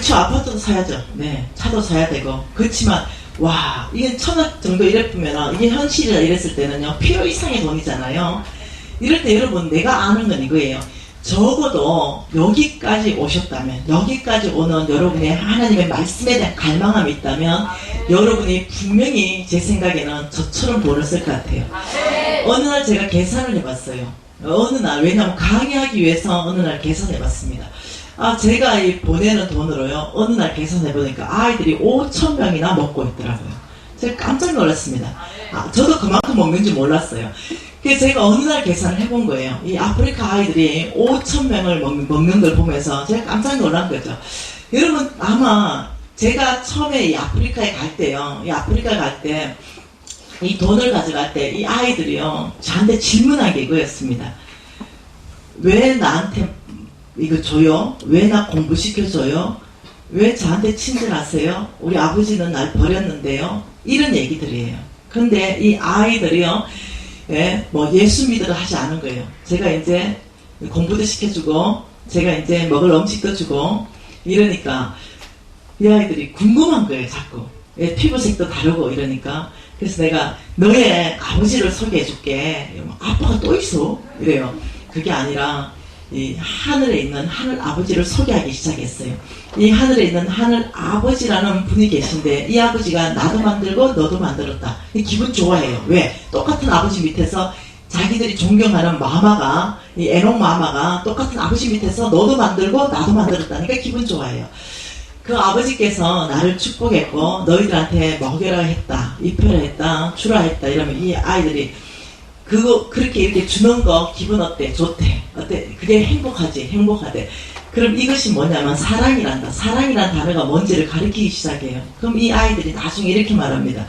그쵸, 아파트도 사야죠. 네, 차도 사야 되고. 그렇지만 와, 이게 1,000억 정도 이랬으면 이게 현실이라 이랬을 때는요, 필요 이상의 돈이잖아요. 이럴 때 여러분, 내가 아는 건 이거예요. 적어도 여기까지 오셨다면, 여기까지 오는 여러분의 하나님의 말씀에 대한 갈망함이 있다면, 여러분이 분명히 제 생각에는 저처럼 돈을 쓸 것 같아요. 어느 날 제가 계산을 해봤어요. 어느 날, 왜냐면 강의하기 위해서 어느 날 계산해봤습니다. 제가 이 보내는 돈으로요, 어느 날 계산해보니까 아이들이 5,000명이나 먹고 있더라고요. 제가 깜짝 놀랐습니다. 저도 그만큼 먹는지 몰랐어요. 그래서 제가 어느 날 계산을 해본 거예요. 이 아프리카 아이들이 5,000명을 먹는 걸 보면서 제가 깜짝 놀란 거죠. 여러분, 아마 제가 처음에 이 아프리카에 갈 때요, 이 아프리카 갈 때, 이 돈을 가져갈 때 이 아이들이요, 저한테 질문한 게 이거였습니다. 왜 나한테 이거 줘요? 왜 나 공부시켜줘요? 왜 저한테 친절하세요? 우리 아버지는 날 버렸는데요? 이런 얘기들이에요. 근데 이 아이들이요, 예수 믿으러 하지 않은 거예요. 제가 이제 공부도 시켜주고, 제가 이제 먹을 음식도 주고, 이러니까, 이 아이들이 궁금한 거예요, 자꾸. 피부색도 다르고, 이러니까. 그래서 내가, 너의 아버지를 소개해줄게. 아빠가 또 있어? 이래요. 그게 아니라, 이 하늘에 있는 하늘 아버지를 소개하기 시작했어요. 이 하늘에 있는 하늘 아버지라는 분이 계신데, 이 아버지가 나도 만들고 너도 만들었다. 기분 좋아해요. 왜? 똑같은 아버지 밑에서 자기들이 존경하는 마마가, 이 에녹 마마가 똑같은 아버지 밑에서 너도 만들고 나도 만들었다니까 기분 좋아해요. 그 아버지께서 나를 축복했고 너희들한테 먹여라 했다, 입혀라 했다, 주라 했다, 이러면 이 아이들이 그렇게 이렇게 주는 거 기분 어때? 좋대. 어때? 그게 행복하지? 행복하대. 그럼 이것이 뭐냐면 사랑이란다. 사랑이란 단어가 뭔지를 가르치기 시작해요. 그럼 이 아이들이 나중에 이렇게 말합니다.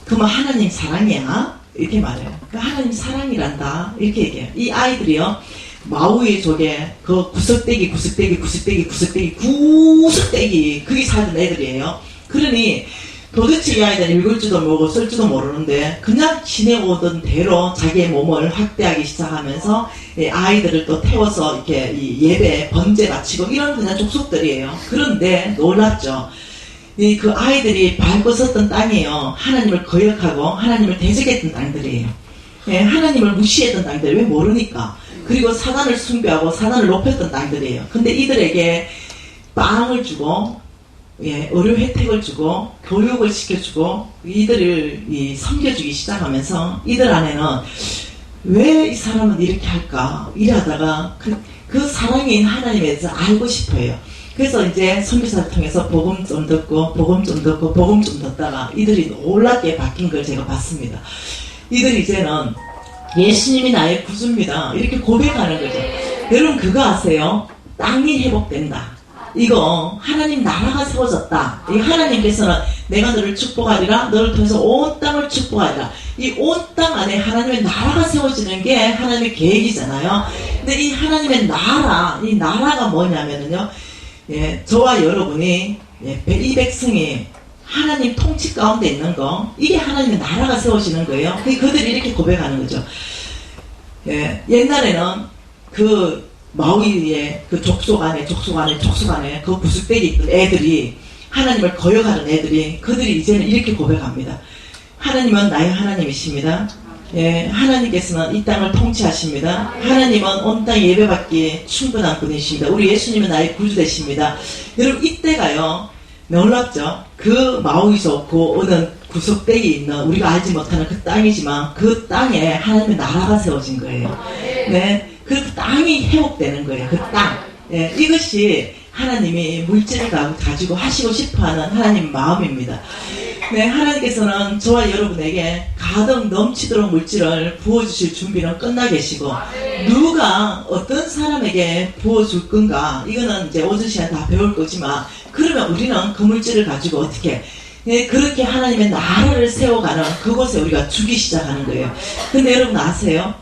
그러면 하나님 사랑이야? 이렇게 말해요. 하나님 사랑이란다. 이렇게 얘기해요. 이 아이들이요, 마우이 족에 그 구석대기 그게 살던 애들이에요. 그러니 도대체 이 아이들은 읽을 줄도 모르고 쓸 줄도 모르는데 그냥 지내오던 대로 자기의 몸을 확대하기 시작하면서 아이들을 또 태워서 이렇게 이 예배 번제 바치고 이런 그냥 족속들이에요. 그런데 놀랍죠. 그 아이들이 밟고 섰던 땅이에요. 하나님을 거역하고 하나님을 대적했던 땅들이에요. 하나님을 무시했던 땅들. 왜 모르니까. 그리고 사단을 숭배하고 사단을 높였던 땅들이에요. 근데 이들에게 빵을 주고 의료 혜택을 주고 교육을 시켜주고 이들을 섬겨주기 시작하면서 이들 안에는 왜 이 사람은 이렇게 할까 이러다가 그 사랑인 하나님에 대해서 알고 싶어요. 그래서 이제 선교사를 통해서 복음 좀 듣고 복음 좀 듣다가 이들이 놀랍게 바뀐 걸 제가 봤습니다. 이들이 이제는 예수님이 나의 구주입니다 이렇게 고백하는 거죠. 여러분 그거 아세요? 땅이 회복된다. 이거 하나님 나라가 세워졌다. 이 하나님께서는 내가 너를 축복하리라, 너를 통해서 온 땅을 축복하리라. 이 온 땅 안에 하나님의 나라가 세워지는 게 하나님의 계획이잖아요. 근데 이 하나님의 나라, 이 나라가 뭐냐면요, 저와 여러분이 이 백성이 하나님 통치 가운데 있는 거, 이게 하나님의 나라가 세워지는 거예요. 그들이 이렇게 고백하는 거죠. 옛날에는 그 마우이의 그 족속 안에 그 구석대기 있던 애들이, 하나님을 거역하는 애들이, 그들이 이제는 이렇게 고백합니다. 하나님은 나의 하나님이십니다. 하나님께서는 이 땅을 통치하십니다. 하나님은 온 땅 예배받기에 충분한 분이십니다. 우리 예수님은 나의 구주 되십니다. 여러분 이때가요, 놀랍죠? 그 마우이족, 그 어느 구석대기 있는 우리가 알지 못하는 그 땅이지만 그 땅에 하나님의 나라가 세워진 거예요. 그 땅이 회복되는 거예요. 그 땅. 이것이 하나님이 물질을 가지고 하시고 싶어하는 하나님 마음입니다. 하나님께서는 저와 여러분에게 가득 넘치도록 물질을 부어주실 준비는 끝나 계시고, 누가 어떤 사람에게 부어줄 건가, 이거는 이제 오전 시간 다 배울 거지만, 그러면 우리는 그 물질을 가지고 어떻게 그렇게 하나님의 나라를 세워가는 그곳에 우리가 주기 시작하는 거예요. 근데 여러분 아세요?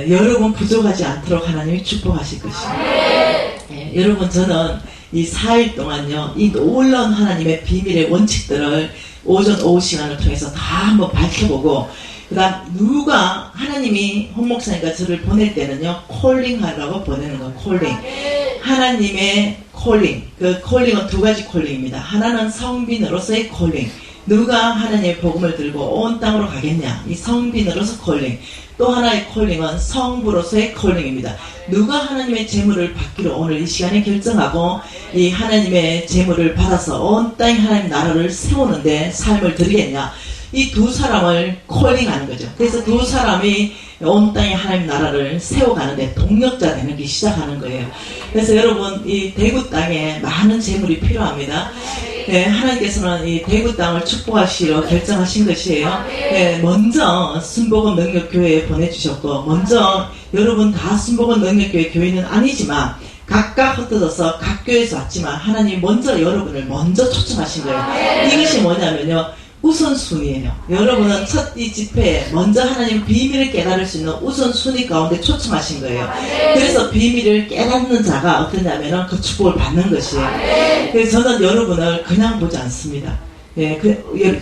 여러분 부족하지 않도록 하나님이 축복하실 것입니다. 여러분 저는 이 4일 동안요, 이 놀라운 하나님의 비밀의 원칙들을 오전 오후 시간을 통해서 다 한번 밝혀보고, 그 다음 하나님이 홍 목사님과 저를 보낼 때는요, 콜링 하라고 보내는 거, 콜링. 하나님의 콜링, 그 콜링은 두 가지 콜링입니다. 하나는 성빈으로서의 콜링. 누가 하나님의 복음을 들고 온 땅으로 가겠냐? 이 성빈으로서 콜링. 또 하나의 콜링은 성부로서의 콜링입니다. 누가 하나님의 재물을 받기로 오늘 이 시간에 결정하고 이 하나님의 재물을 받아서 온 땅에 하나님 나라를 세우는데 삶을 드리겠냐? 이 두 사람을 콜링하는 거죠. 그래서 두 사람이 온 땅에 하나님 나라를 세워가는데 동력자 되는 게 시작하는 거예요. 그래서 여러분, 이 대구 땅에 많은 재물이 필요합니다. 네, 하나님께서는 이 대구 땅을 축복하시기로 결정하신 것이에요. 네, 먼저 순복음 능력교회에 보내주셨고, 먼저 여러분 다 순복음 능력교회 교회는 아니지만 각각 흩어져서 각 교회에서 왔지만 하나님 먼저 여러분을 먼저 초청하신 거예요. 이것이 뭐냐면요, 우선순위예요. 여러분은 첫 이 집회에 먼저 하나님 비밀을 깨달을 수 있는 우선순위 가운데 초청하신 거예요. 그래서 비밀을 깨닫는 자가 어떠냐면은 그 축복을 받는 것이에요. 그래서 저는 여러분을 그냥 보지 않습니다. 예,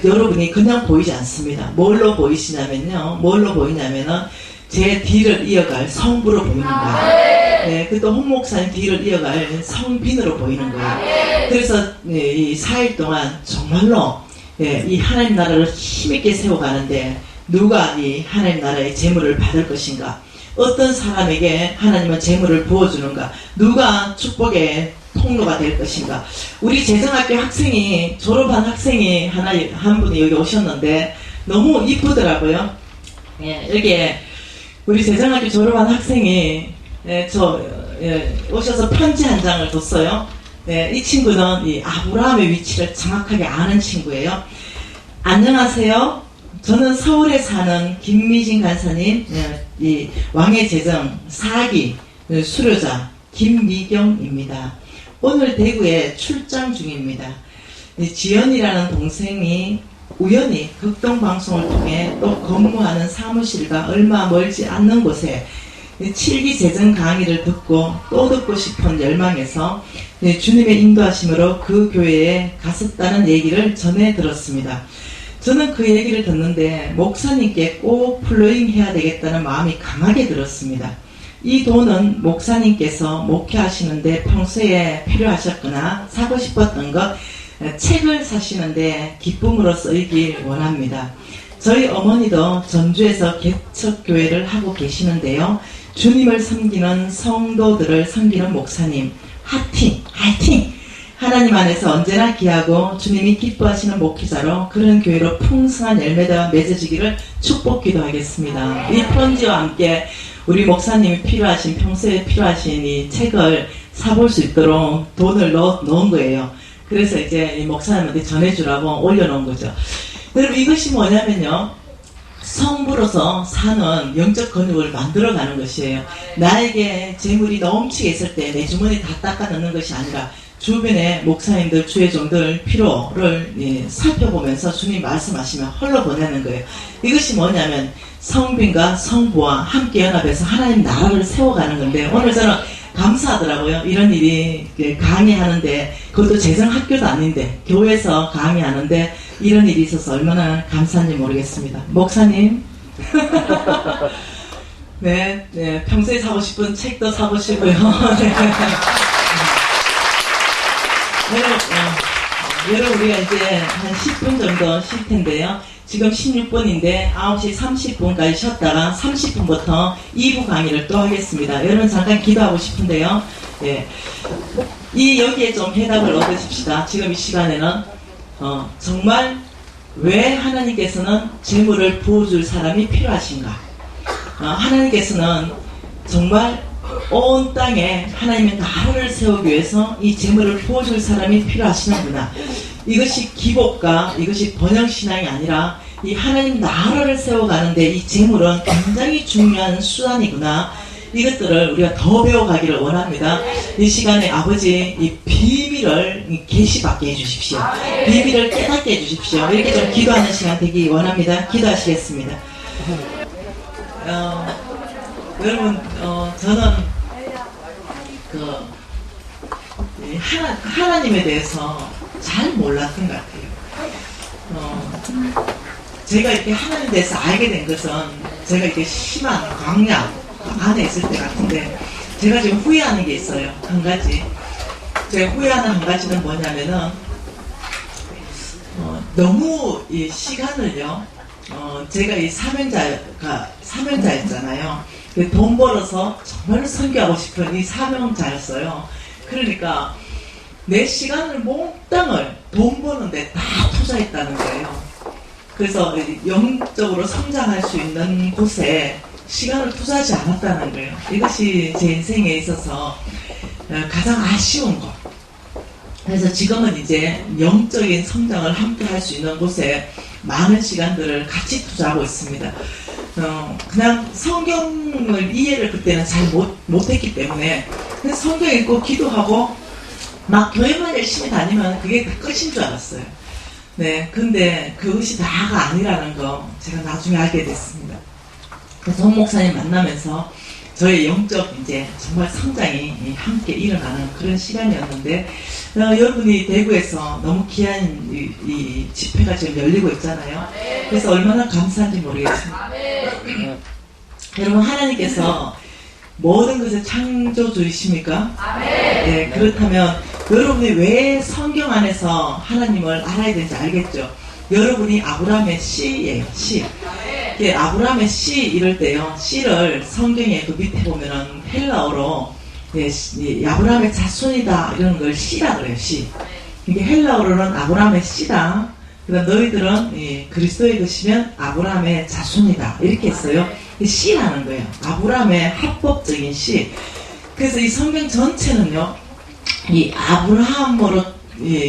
여러분이 그냥 보이지 않습니다. 뭘로 보이시냐면요, 뭘로 보이냐면은 제 뒤를 이어갈 성부로 보이는 거예요. 네, 그 또 홍 목사님 뒤를 이어갈 성빈으로 보이는 거예요. 그래서 네, 이 4일 동안 정말로 예, 이 하나님 나라를 힘있게 세워가는데 누가 이 하나님 나라의 재물을 받을 것인가? 어떤 사람에게 하나님은 재물을 부어주는가? 누가 축복의 통로가 될 것인가? 우리 재정학교 학생이, 졸업한 학생이 한 분이 여기 오셨는데 너무 이쁘더라고요. 예, 여기에 우리 재정학교 졸업한 학생이 오셔서 편지 한 장을 줬어요. 네, 이 친구는 이 아브라함의 위치를 정확하게 아는 친구예요. 안녕하세요. 저는 서울에 사는 김미진 간사님, 이 왕의 재정 4기 수료자 김미경입니다. 오늘 대구에 출장 중입니다. 지연이라는 동생이 우연히 극동방송을 통해 또 근무하는 사무실과 얼마 멀지 않는 곳에 7기 재정 강의를 듣고 또 듣고 싶은 열망에서 주님의 인도하심으로 그 교회에 갔었다는 얘기를 전해 들었습니다. 저는 그 얘기를 듣는데 목사님께 꼭 플로잉 해야 되겠다는 마음이 강하게 들었습니다. 이 돈은 목사님께서 목회하시는데 평소에 필요하셨거나 사고 싶었던 것, 책을 사시는데 기쁨으로 쓰이길 원합니다. 저희 어머니도 전주에서 개척교회를 하고 계시는데요. 주님을 섬기는 성도들을 섬기는 목사님, 화이팅! 하나님 안에서 언제나 귀하고 주님이 기뻐하시는 목회자로 그런 교회로 풍성한 열매가 맺어지기를 축복 기도하겠습니다. 이 편지와 함께 우리 목사님이 평소에 필요하신 이 책을 사볼 수 있도록 돈을 넣은 거예요. 그래서 이제 이 목사님한테 전해주라고 올려놓은 거죠. 여러분, 이것이 뭐냐면요, 성부로서 사는 영적 근육을 만들어가는 것이에요. 나에게 재물이 넘치게 있을 때 내 주머니 다 닦아 넣는 것이 아니라 주변의 목사님들, 주의종들 필요를 살펴보면서 주님 말씀하시면 흘러보내는 거예요. 이것이 뭐냐면 성빈과 성부와 함께 연합해서 하나님 나라를 세워가는 건데, 오늘 저는 감사하더라고요. 이런 일이 강의하는데, 그것도 재정학교도 아닌데 교회에서 강의하는데 이런 일이 있어서 얼마나 감사한지 모르겠습니다. 목사님 네, 평소에 사고 싶은 책도 사보시고요. 네. 여러분, 우리가 이제 한 10분 정도 쉴 텐데요. 지금 16분인데 9시 30분까지 쉬었다가 30분부터 2부 강의를 또 하겠습니다. 여러분 잠깐 기도하고 싶은데요. 예. 여기에 좀 해답을 얻으십시다. 지금 이 시간에는 정말 왜 하나님께서는 재물을 부어줄 사람이 필요하신가? 하나님께서는 정말 온 땅에 하나님의 나라를 세우기 위해서 이 재물을 부어줄 사람이 필요하시는구나. 이것이 기복과 이것이 번영신앙이 아니라 이 하나님 나라를 세워가는데 이 재물은 굉장히 중요한 수단이구나. 이것들을 우리가 더 배워가기를 원합니다. 이 시간에 아버지 이 비밀을 계시받게 해주십시오. 비밀을 깨닫게 해주십시오. 이렇게 좀 기도하는 시간 되기 원합니다. 기도하시겠습니다. 여러분, 저는 하나님에 대해서 잘 몰랐던 것 같아요. 제가 이렇게 하나님에 대해서 알게 된 것은 제가 이렇게 심한 광야 안에 있을 때 같은데, 제가 지금 후회하는 게 있어요. 한 가지. 제가 후회하는 한 가지는 뭐냐면은, 너무 이 시간을요, 제가 이 사명자였잖아요. 돈 벌어서 정말로 선교하고 싶은 이 사명자였어요. 그러니까 내 시간을 몽땅을 돈 버는데 다 투자했다는 거예요. 그래서 영적으로 성장할 수 있는 곳에 시간을 투자하지 않았다는 거예요. 이것이 제 인생에 있어서 가장 아쉬운 것. 그래서 지금은 이제 영적인 성장을 함께 할 수 있는 곳에 많은 시간들을 같이 투자하고 있습니다. 그냥 성경을 이해를 그때는 잘 못했기 때문에 그냥 성경 읽고 기도하고 막 교회만 열심히 다니면 그게 다 끝인 줄 알았어요. 네, 근데 그것이 다가 아니라는 거 제가 나중에 알게 됐습니다. 그래서 송 목사님 만나면서 저의 영적 이제 정말 성장이 함께 일어나는 그런 시간이었는데, 여러분이 대구에서 너무 귀한 이 집회가 지금 열리고 있잖아요. 그래서 얼마나 감사한지 모르겠습니다. 여러분, 하나님께서 모든 것의 창조주이십니까? 네, 그렇다면 여러분이 왜 성경 안에서 하나님을 알아야 되는지 알겠죠? 여러분이 아브라함의 씨예요, 씨. 아브라함의 씨 이럴 때요, 씨를 성경에 그 밑에 보면은 헬라어로 아브라함의 자손이다 이런 걸 씨라 그래요, 씨. 이게 헬라어로는 아브라함의 씨다. 그러니까 너희들은 그리스도의 것이면 아브라함의 자손이다 이렇게 했어요. 씨라는 거예요. 아브라함의 합법적인 씨. 그래서 이 성경 전체는요, 이 아브라함으로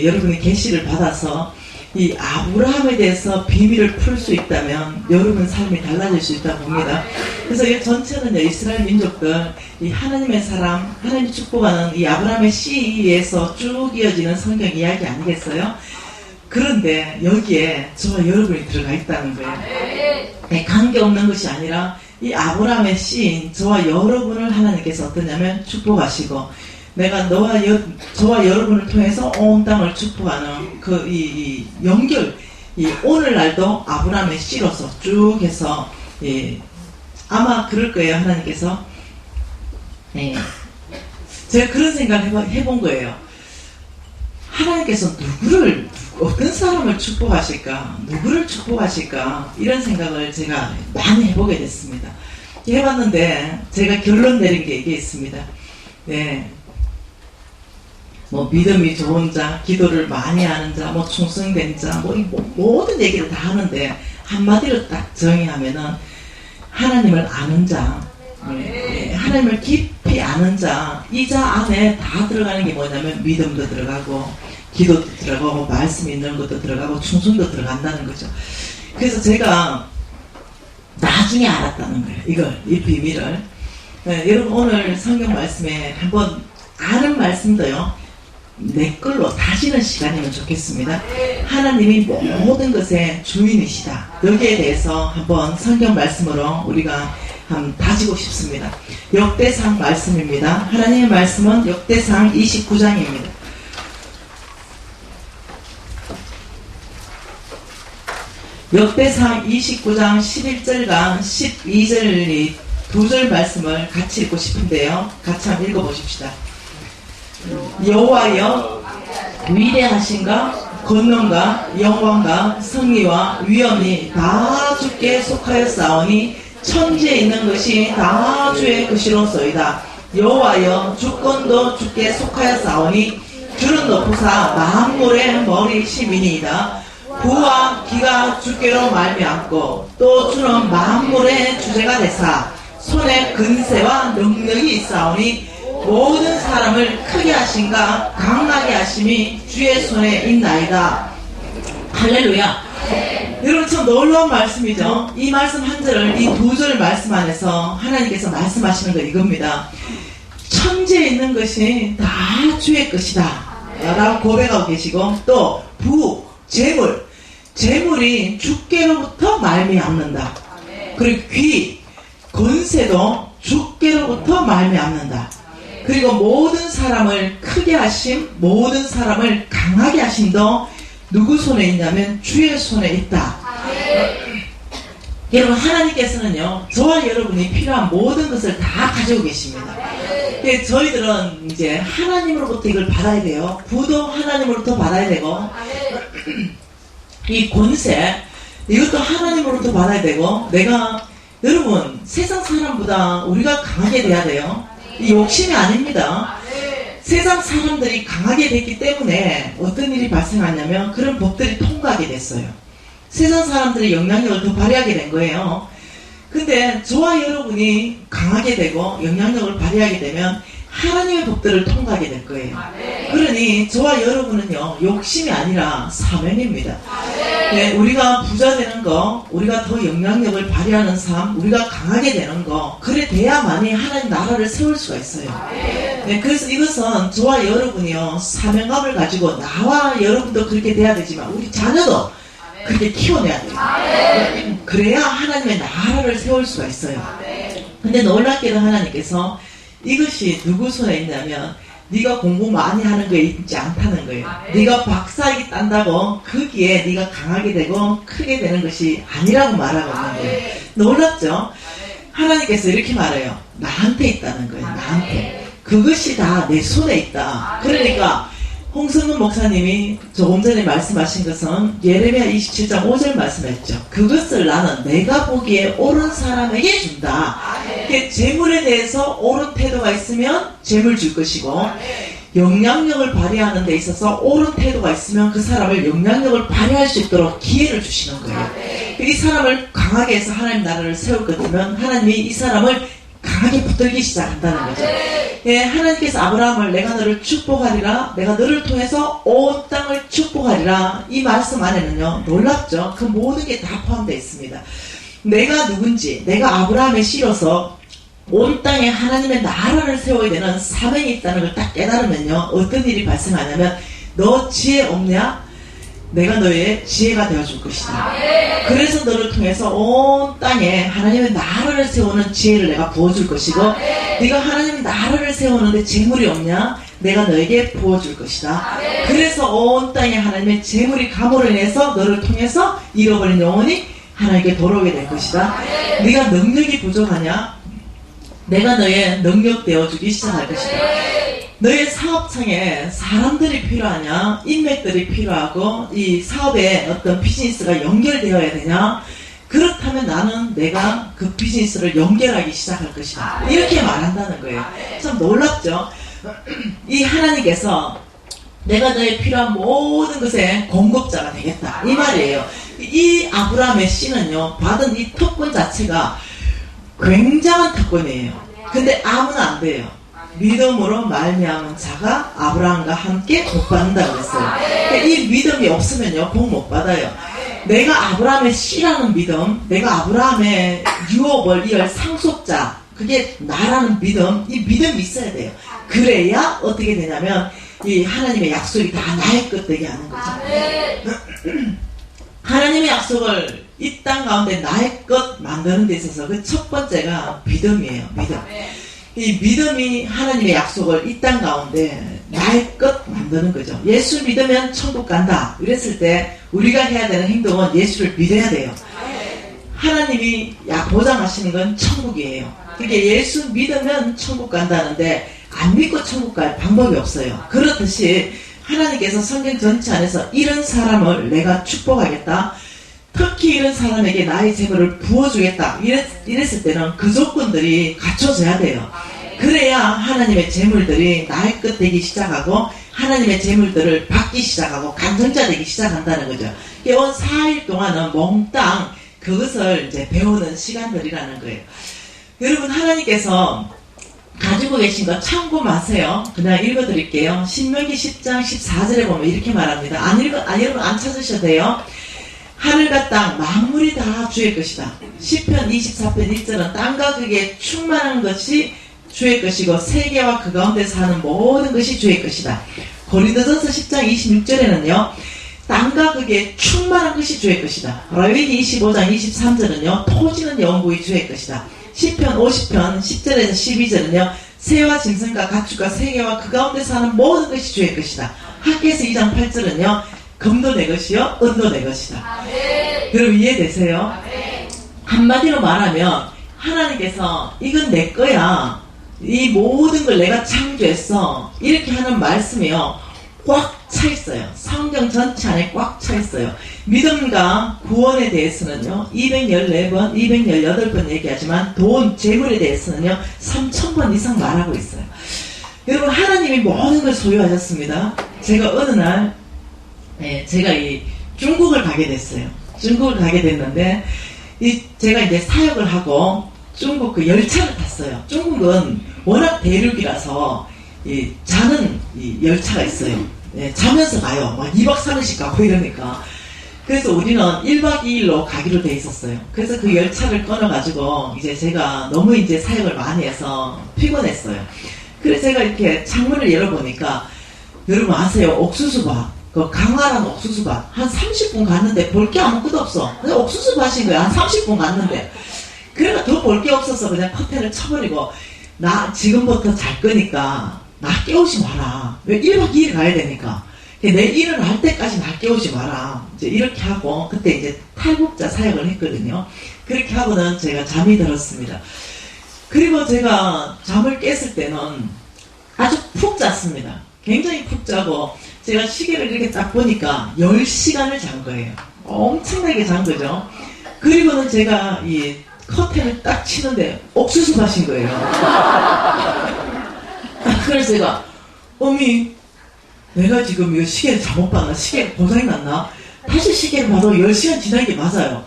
여러분이 계시를 받아서 이 아브라함에 대해서 비밀을 풀 수 있다면 여러분 삶이 달라질 수 있다고 봅니다. 그래서 이 전체는요, 이스라엘 민족들, 이 하나님의 사람, 하나님 축복하는 이 아브라함의 씨에서 쭉 이어지는 성경 이야기 아니겠어요? 그런데 여기에 저와 여러분이 들어가 있다는 거예요. 네, 관계없는 것이 아니라 이 아브라함의 씨인 저와 여러분을 하나님께서 어떠냐면 축복하시고, 내가 저와 여러분을 통해서 온 땅을 축복하는 이 연결, 오늘날도 아브라함의 씨로서 쭉 해서, 아마 그럴 거예요, 하나님께서. 제가 그런 생각을 해본 거예요. 하나님께서 어떤 사람을 축복하실까, 누구를 축복하실까, 이런 생각을 제가 많이 해보게 됐습니다. 해봤는데, 제가 결론 내린 게 이게 있습니다. 네. 뭐 믿음이 좋은 자, 기도를 많이 하는 자, 뭐 충성된 자, 모든 얘기를 다 하는데 한마디로 딱 정의하면은 하나님을 아는 자, 하나님을 깊이 아는 자, 이 자 안에 다 들어가는 게 뭐냐면 믿음도 들어가고 기도도 들어가고 말씀 있는 것도 들어가고 충성도 들어간다는 거죠. 그래서 제가 나중에 알았다는 거예요. 이 비밀을. 여러분, 오늘 성경 말씀에 한번 아는 말씀도요, 내 걸로 다지는 시간이면 좋겠습니다. 하나님이 모든 것의 주인이시다. 여기에 대해서 한번 성경 말씀으로 우리가 한번 다지고 싶습니다. 역대상 말씀입니다. 하나님의 말씀은 역대상 29장입니다. 역대상 29장 11절과 12절 두 절 말씀을 같이 읽고 싶은데요. 같이 한번 읽어보십시다. 여호와여, 위대하신가? 권능과 영광과 승리와 위엄이 다 주께 속하였사오니 천지에 있는 것이 다 주의 것이로소이다. 여호와여, 주권도 주께 속하였사오니 주는 높으사 만물의 머리심이니이다. 부와 기가 주께로 말미암고 또 주는 만물의 주제가 되사 손에 근세와 능력이 있사오니 모든 사람을 크게 하신가 강하게 하심이 주의 손에 있나이다. 할렐루야. 여러분, 참 놀라운 말씀이죠. 이 말씀 한 절을, 이 두 절 말씀 안에서 하나님께서 말씀하시는 거 이겁니다. 천지에 있는 것이 다 주의 것이다 라고 고백하고 계시고, 또 재물이 주께로부터 말미암는다. 그리고 귀, 권세도 주께로부터 말미암는다. 그리고 모든 사람을 크게 하심, 모든 사람을 강하게 하심도 누구 손에 있냐면 주의 손에 있다. 여러분, 하나님께서는요, 저와 여러분이 필요한 모든 것을 다 가지고 계십니다. 저희들은 이제 하나님으로부터 이걸 받아야 돼요. 부도 하나님으로부터 받아야 되고, 이 권세, 이것도 하나님으로부터 받아야 되고, 여러분, 세상 사람보다 우리가 강하게 돼야 돼요. 이 욕심이 아닙니다. 세상 사람들이 강하게 됐기 때문에 어떤 일이 발생하냐면 그런 법들이 통과하게 됐어요. 세상 사람들이 영향력을 더 발휘하게 된 거예요. 근데 저와 여러분이 강하게 되고 영향력을 발휘하게 되면 하나님의 법들을 통과하게 될 거예요. 그러니 저와 여러분은요, 욕심이 아니라 사명입니다. 네, 우리가 부자 되는 거, 우리가 더 영향력을 발휘하는 삶, 우리가 강하게 되는 거, 그래 돼야만이 하나님 나라를 세울 수가 있어요. 네, 그래서 이것은 저와 여러분이요, 사명감을 가지고 나와 여러분도 그렇게 돼야 되지만 우리 자녀도 그렇게 키워내야 돼요. 그래야 하나님의 나라를 세울 수가 있어요. 근데 놀랍게도 하나님께서 이것이 누구 손에 있냐면 네가 공부 많이 하는 거에 있지 않다는 거예요. 네가 박사학위 딴다고 거기에 네가 강하게 되고 크게 되는 것이 아니라고 말하고 있는 거예요. 놀랍죠? 하나님께서 이렇게 말해요. 나한테 있다는 거예요. 나한테. 그것이 다 내 손에 있다. 그러니까 홍성근 목사님이 조금 전에 말씀하신 것은 예레미야 27장 5절 말씀했죠. 그것을 나는 내가 보기에 옳은 사람에게 준다. 재물에 대해서 옳은 태도가 있으면 재물 줄 것이고, 영향력을 발휘하는 데 있어서 옳은 태도가 있으면 그 사람을 영향력을 발휘할 수 있도록 기회를 주시는 거예요. 이 사람을 강하게 해서 하나님 나라를 세울 것 같으면 하나님이 이 사람을 강하게 붙들기 시작한다는 거죠. 예, 하나님께서 아브라함을 내가 너를 축복하리라, 내가 너를 통해서 온 땅을 축복하리라, 이 말씀 안에는요, 놀랍죠? 그 모든 게 다 포함되어 있습니다. 내가 누군지, 내가 아브라함의 씨로서 온 땅에 하나님의 나라를 세워야 되는 사명이 있다는 걸 딱 깨달으면요, 어떤 일이 발생하냐면, 너 지혜 없냐? 내가 너의 지혜가 되어줄 것이다. 그래서 너를 통해서 온 땅에 하나님의 나라를 세우는 지혜를 내가 부어줄 것이고, 네가 하나님의 나라를 세우는데 재물이 없냐? 내가 너에게 부어줄 것이다. 그래서 온 땅에 하나님의 재물이 감으로 인해서 너를 통해서 잃어버린 영혼이 하나님께 돌아오게 될 것이다. 네가 능력이 부족하냐? 내가 너의 능력 되어주기 시작할 것이다. 너의 사업창에 사람들이 필요하냐? 인맥들이 필요하고 이 사업에 어떤 비즈니스가 연결되어야 되냐? 그렇다면 나는 내가 그 비즈니스를 연결하기 시작할 것이다. 이렇게 말한다는 거예요. 참 놀랍죠? 이 하나님께서 내가 너의 필요한 모든 것의 공급자가 되겠다. 이 말이에요. 이 아브라함의 씨는요, 받은 이 특권 자체가 굉장한 특권이에요. 근데 아무나 안 돼요. 믿음으로 말미암은 자가 아브라함과 함께 복 받는다고 그랬어요. 그러니까 이 믿음이 없으면요, 복 못 받아요. 내가 아브라함의 씨라는 믿음, 내가 아브라함의 유업을 이을 상속자, 그게 나라는 믿음, 이 믿음이 있어야 돼요. 그래야 어떻게 되냐면 이 하나님의 약속이 다 나의 것 되게 하는 거죠. 하나님의 약속을 이 땅 가운데 나의 것 만드는 데 있어서 그 첫 번째가 믿음이에요. 믿음. 이 믿음이 하나님의 약속을 이 땅 가운데 나의 것 만드는 거죠. 예수 믿으면 천국 간다. 이랬을 때 우리가 해야 되는 행동은 예수를 믿어야 돼요. 하나님이 보장하시는 건 천국이에요. 그러니까 예수 믿으면 천국 간다는데 안 믿고 천국 갈 방법이 없어요. 그렇듯이 하나님께서 성경 전체 안에서 이런 사람을 내가 축복하겠다. 특히 이런 사람에게 나의 재물을 부어주겠다. 이랬을 때는 그 조건들이 갖춰져야 돼요. 그래야 하나님의 재물들이 나의 것 되기 시작하고 하나님의 재물들을 받기 시작하고 간증자 되기 시작한다는 거죠. 온 4일 동안은 몽땅 그것을 이제 배우는 시간들이라는 거예요. 여러분, 하나님께서 가지고 계신 거 참고 마세요. 그냥 읽어드릴게요. 신명기 10장 14절에 보면 이렇게 말합니다. 여러분 안 찾으셔도 돼요. 하늘과 땅 만물이 다 주의 것이다. 시편 24편 1절은 땅과 그게 충만한 것이 주의 것이고 세계와 그 가운데 사는 모든 것이 주의 것이다. 고린도전서 10장 26절에는요. 땅과 그게 충만한 것이 주의 것이다. 레위기 25장 23절은요. 토지는 영구히 주의 것이다. 시편 50편 10절에서 12절은요. 새와 짐승과 가축과 세계와 그 가운데 사는 모든 것이 주의 것이다. 학개서 2장 8절은요. 금도 내 것이요 은도 내 것이다. 여러분 이해되세요? 한마디로 말하면 하나님께서 이건 내 거야. 이 모든 걸 내가 창조했어. 이렇게 하는 말씀이요. 꽉 차 있어요. 성경 전체 안에 꽉 차 있어요. 믿음과 구원에 대해서는요, 214번, 218번 얘기하지만 돈, 재물에 대해서는요, 3000번 이상 말하고 있어요. 여러분, 하나님이 모든 걸 소유하셨습니다. 제가 어느 날, 제가 이 중국을 가게 됐어요. 중국을 가게 됐는데, 제가 이제 사역을 하고 중국 그 열차를 탔어요. 중국은 워낙 대륙이라서 자는 열차가 있어요. 자면서 가요. 막 2박 3일씩 가고 이러니까. 그래서 우리는 1박 2일로 가기로 돼 있었어요. 그래서 그 열차를 끊어가지고 이제 제가 너무 이제 사역을 많이 해서 피곤했어요. 그래서 제가 이렇게 창문을 열어보니까, 여러분 아세요? 옥수수밭. 그 강화란 옥수수밭. 한 30분 갔는데 볼 게 아무것도 없어. 그냥 옥수수밭인 거야. 한 30분 갔는데. 그래가 더 볼 게 없어서 그냥 커튼을 쳐버리고, 나 지금부터 잘 거니까 나 깨우지 마라. 왜 1박 2일 가야 되니까. 내 일을 할 때까지 나 깨우지 마라. 이제 이렇게 하고, 그때 이제 탈북자 사역을 했거든요. 그렇게 하고는 제가 잠이 들었습니다. 그리고 제가 잠을 깼을 때는 아주 푹 잤습니다. 굉장히 푹 자고, 제가 시계를 이렇게 딱 보니까 10시간을 잔 거예요. 엄청나게 잔 거죠. 그리고는 제가 이 커튼을 딱 치는데 옥수수 밭인 거예요. 그래서 제가, 어미, 내가 지금 이 시계를 잘못 봤나? 시계가 고장이 났나? 다시 시계를 봐도 10시간 지난 게 맞아요.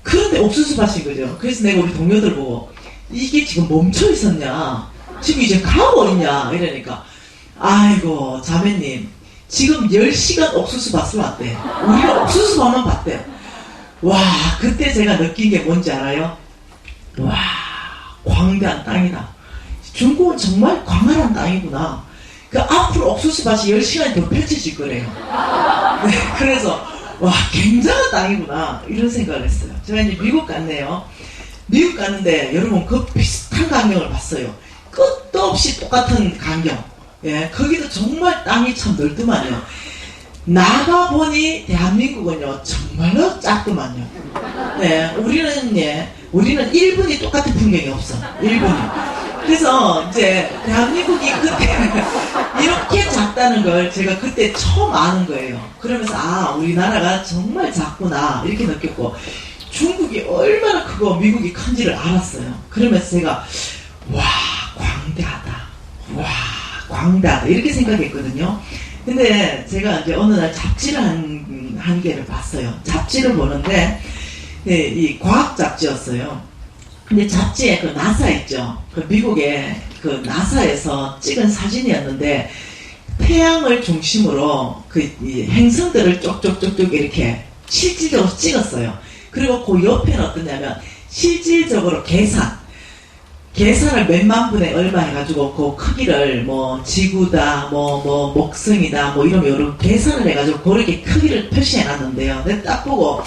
그런데 옥수수 밭인 거죠. 그래서 내가 우리 동료들 보고, 이게 지금 멈춰 있었냐? 지금 이제 가고 있냐? 이러니까, 아이고, 자매님, 지금 10시간 옥수수 밭을 왔대. 우리는 옥수수 밭만 봤대. 와, 그때 제가 느낀 게 뭔지 알아요? 와, 광대한 땅이다. 중국은 정말 광활한 땅이구나. 그 앞으로 옥수수 밭이 10시간이 더 펼쳐질 거래요. 네, 그래서 와, 굉장한 땅이구나 이런 생각을 했어요. 제가 이제 미국 갔네요. 미국 갔는데 여러분 그 비슷한 광경을 봤어요. 끝도 없이 똑같은 광경. 예, 거기도 정말 땅이 참 넓더만요. 나가보니 대한민국은요 정말로 작더만요. 네, 우리는 1분이 똑같은 풍경이 없어. 1분이. 그래서 이제 대한민국이 그때 이렇게 작다는 걸 제가 그때 처음 아는 거예요. 그러면서 아, 우리나라가 정말 작구나 이렇게 느꼈고, 중국이 얼마나 크고 미국이 큰지를 알았어요. 그러면서 제가 와, 광대하다. 와, 광대하다 이렇게 생각했거든요. 근데 제가 이제 어느 날 잡지를 한 개를 봤어요. 잡지를 보는데 이 과학 잡지였어요. 근데 잡지에 그 나사 있죠. 그 미국의 그 나사에서 찍은 사진이었는데, 태양을 중심으로 이 행성들을 쪽쪽쪽쪽 이렇게 실질적으로 찍었어요. 그리고 그 옆에는 어떠냐면 실질적으로 계산을 몇만 분의 얼마 해가지고 그 크기를 뭐 지구다, 뭐 목성이다, 뭐 이런 계산을 해가지고 그렇게 크기를 표시해놨는데요. 내가 딱 보고,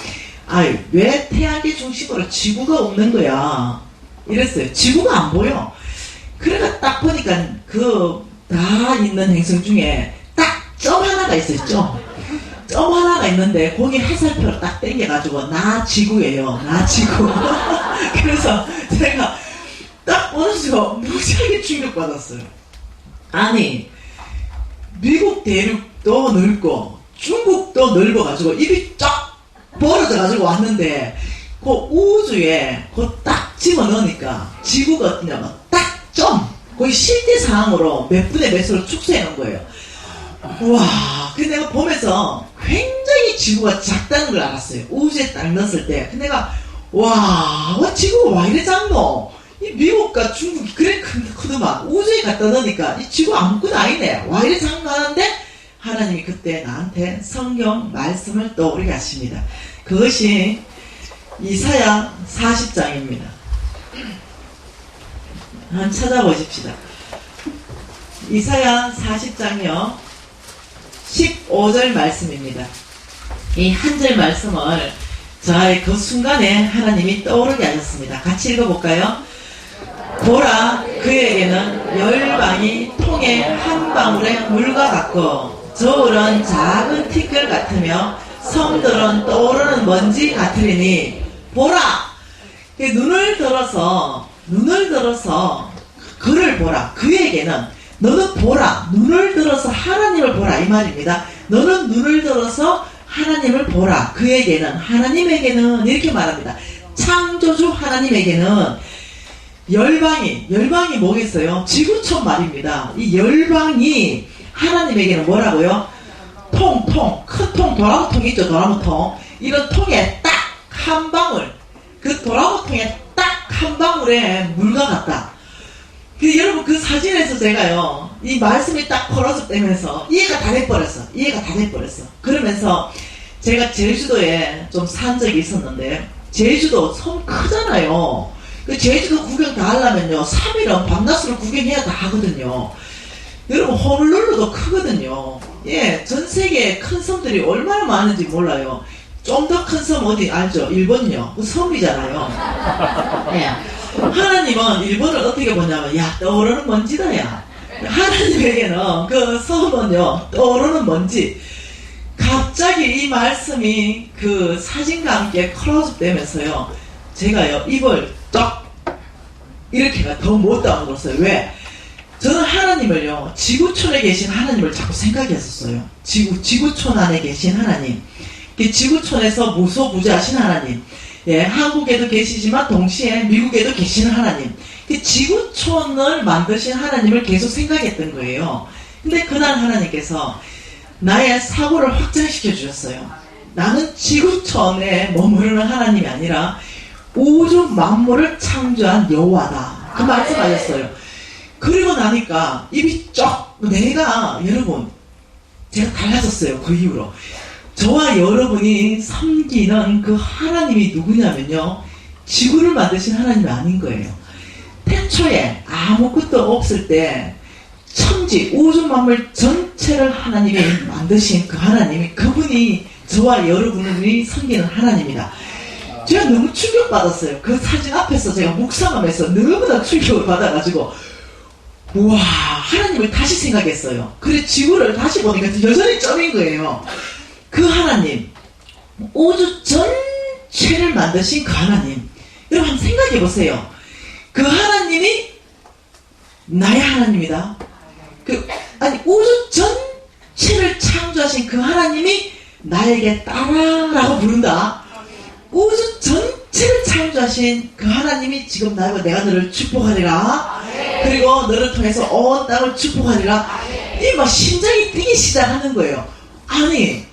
아유, 왜 태양의 중심으로 지구가 없는 거야? 이랬어요. 지구가 안 보여. 그래가 딱 보니까 다 있는 행성 중에 딱 점 하나가 있었죠. 점 하나가 있는데 거기 해살표를 딱 당겨가지고 나 지구예요. 나 지구. 그래서 제가 딱 보면서 무지하게 충격받았어요. 아니, 미국 대륙도 넓고 중국도 넓어가지고 입이 쫙 벌어져가지고 왔는데, 그 우주에 딱 집어넣으니까 지구가 어떠냐면 딱 점, 거의 실제 상황으로 몇 분의 몇 수로 축소해 놓은 거예요. 와, 근데 내가 보면서 굉장히 지구가 작다는 걸 알았어요. 우주에 딱 넣었을 때. 근데 내가 와, 지구가 와 이래 작노? 이 미국과 중국이 그래 크더만. 우주에 갖다 넣으니까 이 지구 아무것도 아니네. 와 이래 작나는데 하나님이 그때 나한테 성경 말씀을 떠오르게 하십니다. 그것이 이사야 40장입니다. 한번 찾아보십시다. 이사야 40장이요 15절 말씀입니다. 이 한 절 말씀을 저의 그 순간에 하나님이 떠오르게 하셨습니다. 같이 읽어볼까요? 보라, 그에게는 열방이 통에 한 방울의 물과 같고 저울은 작은 티끌 같으며 섬들은 떠오르는 먼지 같으리니, 보라! 눈을 들어서 그를 보라. 그에게는 너는 보라. 눈을 들어서 하나님을 보라. 이 말입니다. 너는 눈을 들어서 하나님을 보라. 그에게는, 하나님에게는 이렇게 말합니다. 창조주 하나님에게는 열방이 뭐겠어요? 지구촌 말입니다. 이 열방이 하나님에게는 뭐라고요? 큰 통, 도라무통 있죠, 도라무통. 이런 통에 딱 한 방울, 그 도라무통에 딱 한 방울의 물과 같다. 여러분, 그 사진에서 제가요, 이 말씀이 딱 걸어서되면서 이해가 다 돼버렸어. 그러면서 제가 제주도에 좀 산 적이 있었는데, 제주도 섬 크잖아요. 그 제주도 구경 다 하려면요, 3일은 밤낮으로 구경해야 다 하거든요. 여러분, 호놀룰루도 크거든요. 예, 전 세계에 큰 섬들이 얼마나 많은지 몰라요. 좀 더 큰 섬 어디 알죠? 일본요. 그 섬이잖아요. 예. 하나님은 일본을 어떻게 보냐면, 야, 떠오르는 먼지다, 야. 하나님에게는 그 섬은요, 떠오르는 먼지. 갑자기 이 말씀이 그 사진과 함께 클로즈업 되면서요, 제가요, 입을 딱, 이렇게가 더 못 다물었어요. 왜? 저는 하나님을요, 지구촌에 계신 하나님을 자꾸 생각했었어요. 지구촌 안에 계신 하나님. 지구촌에서 무소부재하신 하나님. 예, 한국에도 계시지만 동시에 미국에도 계시는 하나님. 지구촌을 만드신 하나님을 계속 생각했던 거예요. 근데 그날 하나님께서 나의 사고를 확장시켜 주셨어요. 나는 지구촌에 머무르는 하나님이 아니라 우주 만물을 창조한 여호와다. 그 말씀하셨어요. 그리고 나니까 입이 쩍, 여러분, 제가 달라졌어요. 그 이후로. 저와 여러분이 섬기는 그 하나님이 누구냐면요, 지구를 만드신 하나님이 아닌 거예요. 태초에 아무것도 없을 때 천지 우주 만물 전체를 하나님이 만드신 그 하나님이, 그분이 저와 여러분이 섬기는 하나님이다. 제가 너무 충격받았어요. 그 사진 앞에서 제가 묵상하면서 너무나 충격을 받아가지고, 우와, 하나님을 다시 생각했어요. 그래, 지구를 다시 보니까 여전히 점인 거예요. 그 하나님, 우주 전체를 만드신 그 하나님, 여러분 한번 생각해 보세요. 그 하나님이 나의 하나님이다. 우주 전체를 창조하신 그 하나님이 나에게 따라라고 부른다. 우주 전체를 창조하신 그 하나님이 지금 내가 너를 축복하리라. 그리고 너를 통해서 온 땅을 축복하리라. 이 막 심장이 뛰기 시작하는 거예요. 아니,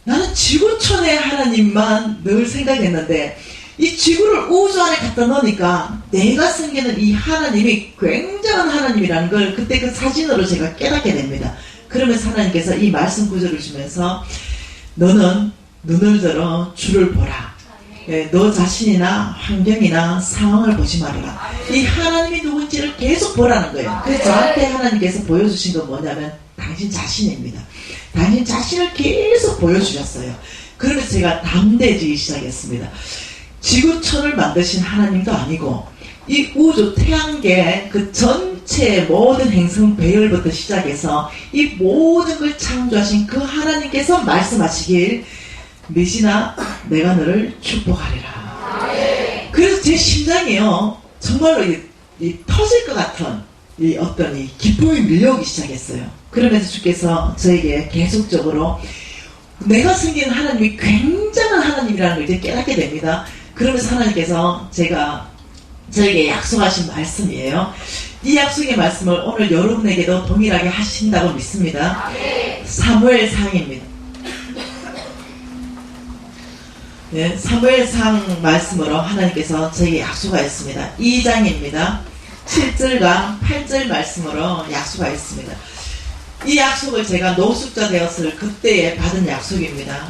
나는 지구촌의 하나님만 늘 생각했는데, 이 지구를 우주 안에 갖다 넣으니까 내가 섬기는 이 하나님이 굉장한 하나님이라는 걸 그때 그 사진으로 제가 깨닫게 됩니다. 그러면서 하나님께서 이 말씀 구절을 주면서, 너는 눈을 들어 주를 보라. 예, 너 자신이나 환경이나 상황을 보지 말아라. 이 하나님이 누군지를 계속 보라는 거예요. 그래서 저한테 하나님께서 보여주신 건 뭐냐면 당신 자신입니다. 당신 자신을 계속 보여주셨어요. 그러면서 제가 담대해지기 시작했습니다. 지구촌을 만드신 하나님도 아니고 이 우주 태양계 그 전체의 모든 행성 배열부터 시작해서 이 모든 걸 창조하신 그 하나님께서 말씀하시길, 미신아 내가 너를 축복하리라. 그래서 제 심장이요 정말로 이 터질 것 같은 이 어떤 이 기쁨이 밀려오기 시작했어요. 그러면서 주께서 저에게 계속적으로 내가 섬기는 하나님이 굉장한 하나님이라는 걸 이제 깨닫게 됩니다. 그러면서 하나님께서 저에게 약속하신 말씀이에요. 이 약속의 말씀을 오늘 여러분에게도 동일하게 하신다고 믿습니다. 사무엘상입니다. 네, 사무엘상 말씀으로 하나님께서 저에게 약속하였습니다. 2장입니다. 7절과 8절 말씀으로 약속하였습니다. 이 약속을 제가 노숙자 되었을 그때에 받은 약속입니다.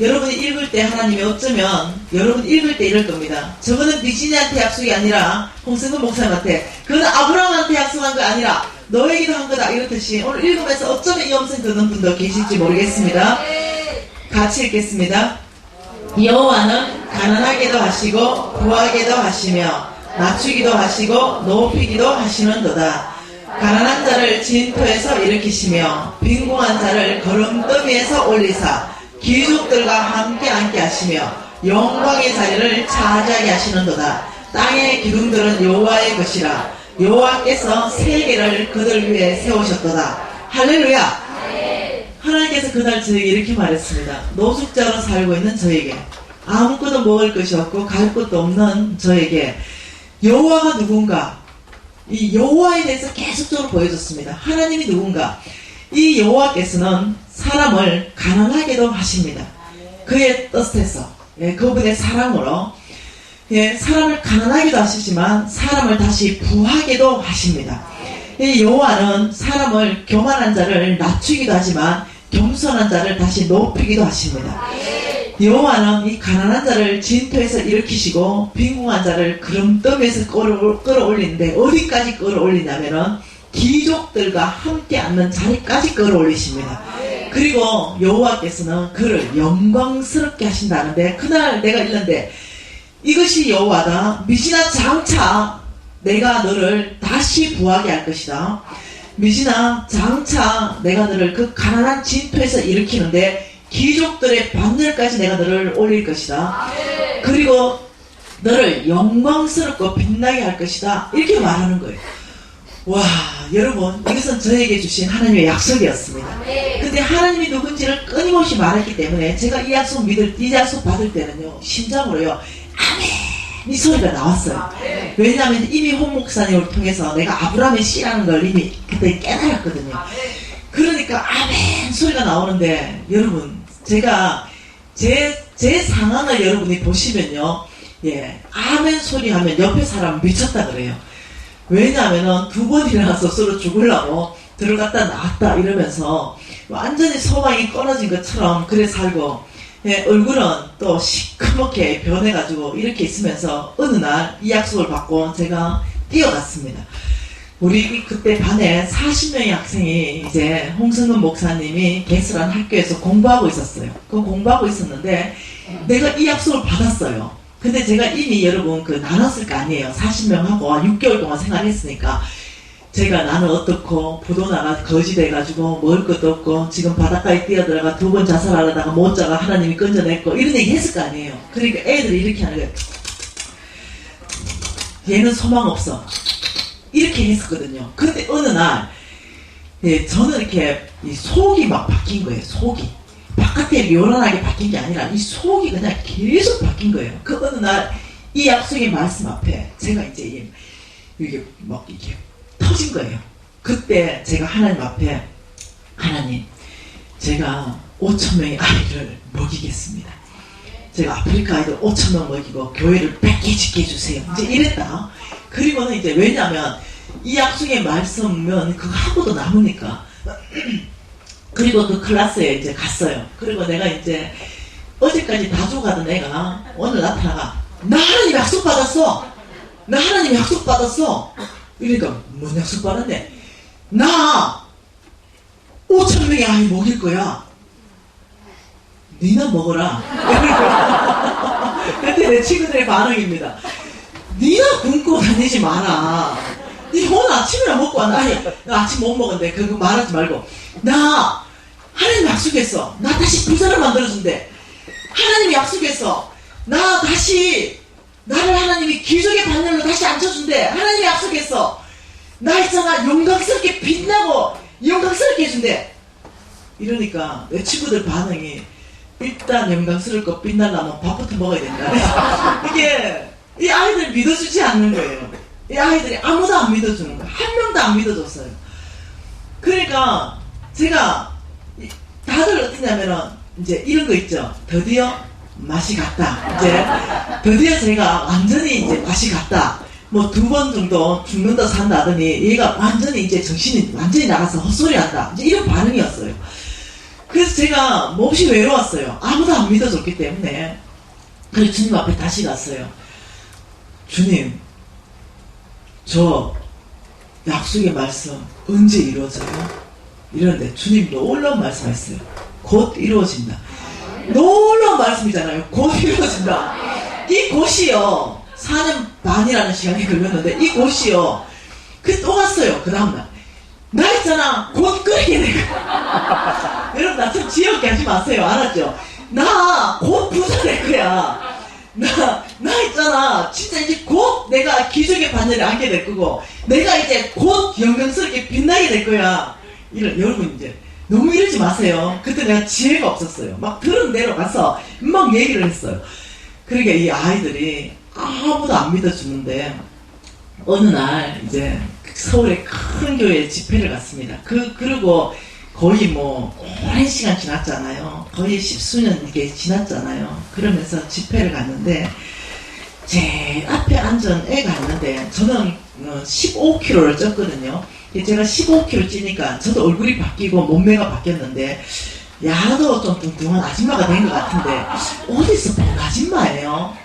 여러분이 읽을 때 하나님이 어쩌면 여러분 읽을 때 이럴 겁니다. 저거는 비지니한테 약속이 아니라 홍승근 목사님한테, 그거는 아브라함한테 약속한 거 아니라 너에게도 한 거다, 이렇듯이 오늘 읽으면서 어쩌면 이 음성 듣는 분도 계실지 모르겠습니다. 같이 읽겠습니다. 여호와는 가난하게도 하시고 부하게도 하시며 낮추기도 하시고 높이기도 하시는도다. 가난한 자를 진토에서 일으키시며 빈궁한 자를 거름더미에서 올리사 귀족들과 함께 앉게 하시며 영광의 자리를 차지하게 하시는도다. 땅의 기둥들은 여호와의 것이라. 여호와께서 세계를 그들 위해 세우셨도다. 할렐루야. 하나님께서 그날 저에게 이렇게 말했습니다. 노숙자로 살고 있는 저에게, 아무것도 먹을 것이 없고 갈 곳도 없는 저에게 여호와가 누군가, 이 여호와에 대해서 계속적으로 보여줬습니다. 하나님이 누군가. 이 여호와께서는 사람을 가난하게도 하십니다. 그의 뜻에서, 그분의 사랑으로 사람을 가난하게도 하시지만 사람을 다시 부하게도 하십니다. 이 여호와는 사람을 교만한 자를 낮추기도 하지만 겸손한 자를 다시 높이기도 하십니다. 여호와는 이 가난한 자를 진토에서 일으키시고 빈궁한 자를 그름더미에서 끌어올리는데 어디까지 끌어올리냐면은 귀족들과 함께 앉는 자리까지 끌어올리십니다. 그리고 여호와께서는 그를 영광스럽게 하신다는데, 그날 내가 읽는데 이것이 여호와다. 미지나 장차 내가 너를 다시 부하게 할 것이다. 미지나 장차 내가 너를 그 가난한 진토에서 일으키는데 귀족들의 반열까지 내가 너를 올릴 것이다. 그리고 너를 영광스럽고 빛나게 할 것이다. 이렇게 말하는 거예요. 와, 여러분, 이것은 저에게 주신 하나님의 약속이었습니다. 근데 하나님이 누군지를 끊임없이 말했기 때문에 제가 이 약속 받을 때는요, 심장으로요, 아멘! 이 소리가 나왔어요. 왜냐하면 이미 홍 목사님을 통해서 내가 아브라함의 씨라는 걸 이미 그때 깨달았거든요. 그러니까 아멘! 소리가 나오는데, 여러분, 제가 제 상황을 여러분이 보시면요, 아멘 소리 하면 옆에 사람 미쳤다 그래요. 왜냐하면은 두 번 일어나서 서로 죽으려고 들어갔다 나왔다 이러면서 완전히 소망이 끊어진 것처럼 그래 살고, 얼굴은 또 시커멓게 변해가지고 이렇게 있으면서 어느 날 이 약속을 받고 제가 뛰어갔습니다. 우리 그때 반에 40명의 학생이 이제 홍성근 목사님이 개설한 학교에서 공부하고 있었어요. 그 공부하고 있었는데 내가 이 약속을 받았어요. 근데 제가 이미 여러분 나눴을 거 아니에요. 40명하고 6개월 동안 생활했으니까 제가 나는 어떻고 부도나가 거지 돼가지고 먹을 것도 없고 지금 바닷가에 뛰어들어가 2번 자살하려다가 못 자가 하나님이 건져냈고 이런 얘기 했을 거 아니에요. 그러니까 애들이 이렇게 하는 거예요. 얘는 소망 없어. 이렇게 했었거든요. 근데 어느 날 저는 이렇게 속이 막 바뀐 거예요. 속이. 바깥에 요란하게 바뀐 게 아니라 이 속이 그냥 계속 바뀐 거예요. 그 어느 날 이 약속의 말씀 앞에 제가 이제 이게 막 이게 터진 거예요. 그때 제가 하나님 앞에, 하나님, 제가 5,000명의 아이를 먹이겠습니다. 제가 아프리카 아이들 5,000명 먹이고 교회를 100개 짓게 해주세요. 이제 이랬다. 그리고는 이제 왜냐면 이 약속의 말씀은 그거 하고도 남으니까. 그리고 그 클래스에 이제 갔어요. 그리고 내가 이제 어제까지 다 죽어가던 애가 오늘 나타나가, 나 하나님 약속 받았어. 나 하나님 약속 받았어. 이러니까 뭔 약속 받았네. 나 5,000명의 아이 먹일 거야. 니나 먹어라. 근데 내 친구들의 반응입니다. 니나 굶고 다니지 마라. 니 오늘 아침이나 먹고 왔나? 아니, 나 아침 못 먹었는데 그거 말하지 말고, 나 하나님 약속했어. 나 다시 부자를 만들어준대. 하나님이 약속했어. 나 다시 나를 하나님이 기적의 반열로 다시 앉혀준대. 하나님이 약속했어. 나 있잖아, 영광스럽게 빛나고 영광스럽게 해준대. 이러니까 내 친구들 반응이, 일단 영광스럽고 빛나려면 밥부터 먹어야 된다. 이게 이 아이들 믿어주지 않는 거예요. 이 아이들이 아무도 안 믿어주는 거예요. 한 명도 안 믿어줬어요. 그러니까 제가 다들 어떠냐면은 이제 이런 거 있죠. 드디어 맛이 갔다. 이제 드디어 제가 완전히 이제 맛이 갔다. 뭐 2번 정도 죽는다 산다 하더니 얘가 완전히 이제 정신이 완전히 나가서 헛소리 한다. 이제 이런 반응이었어요. 그래서 제가 몹시 외로웠어요. 아무도 안 믿어줬기 때문에. 그래서 주님 앞에 다시 갔어요. 주님, 저 약속의 말씀 언제 이루어져요? 이러는데 주님 놀라운 말씀하셨어요. 곧 이루어진다. 놀라운 말씀이잖아요. 곧 이루어진다. 이 곧이요, 4년 반이라는 시간이 걸렸는데 이 곧이요, 또 갔어요. 그 다음날 나 있잖아, 곧 끓이게 내가 여러분 나 좀 지엽게 하지 마세요. 알았죠? 나 곧 부자 될 거야. 나 있잖아. 진짜 이제 곧 내가 기적의 바늘을 안게 될 거고, 내가 이제 곧 영광스럽게 빛나게 될 거야. 여러분 이제 너무 이러지 마세요. 그때 내가 지혜가 없었어요. 막 들은 대로 가서 막 얘기를 했어요. 그러니까 이 아이들이 아무도 안 믿어주는데, 어느 날 이제 서울의 큰 교회에 집회를 갔습니다. 그리고 거의 뭐 오랜 시간 지났잖아요. 거의 10수년 이게 지났잖아요. 그러면서 집회를 갔는데, 제 앞에 앉은 애가 있는데, 저는 15kg를 쪘거든요. 제가 15kg 찌니까 저도 얼굴이 바뀌고 몸매가 바뀌었는데, 야도 좀 뚱뚱한 아줌마가 된 것 같은데, 어디서 본 아줌마예요?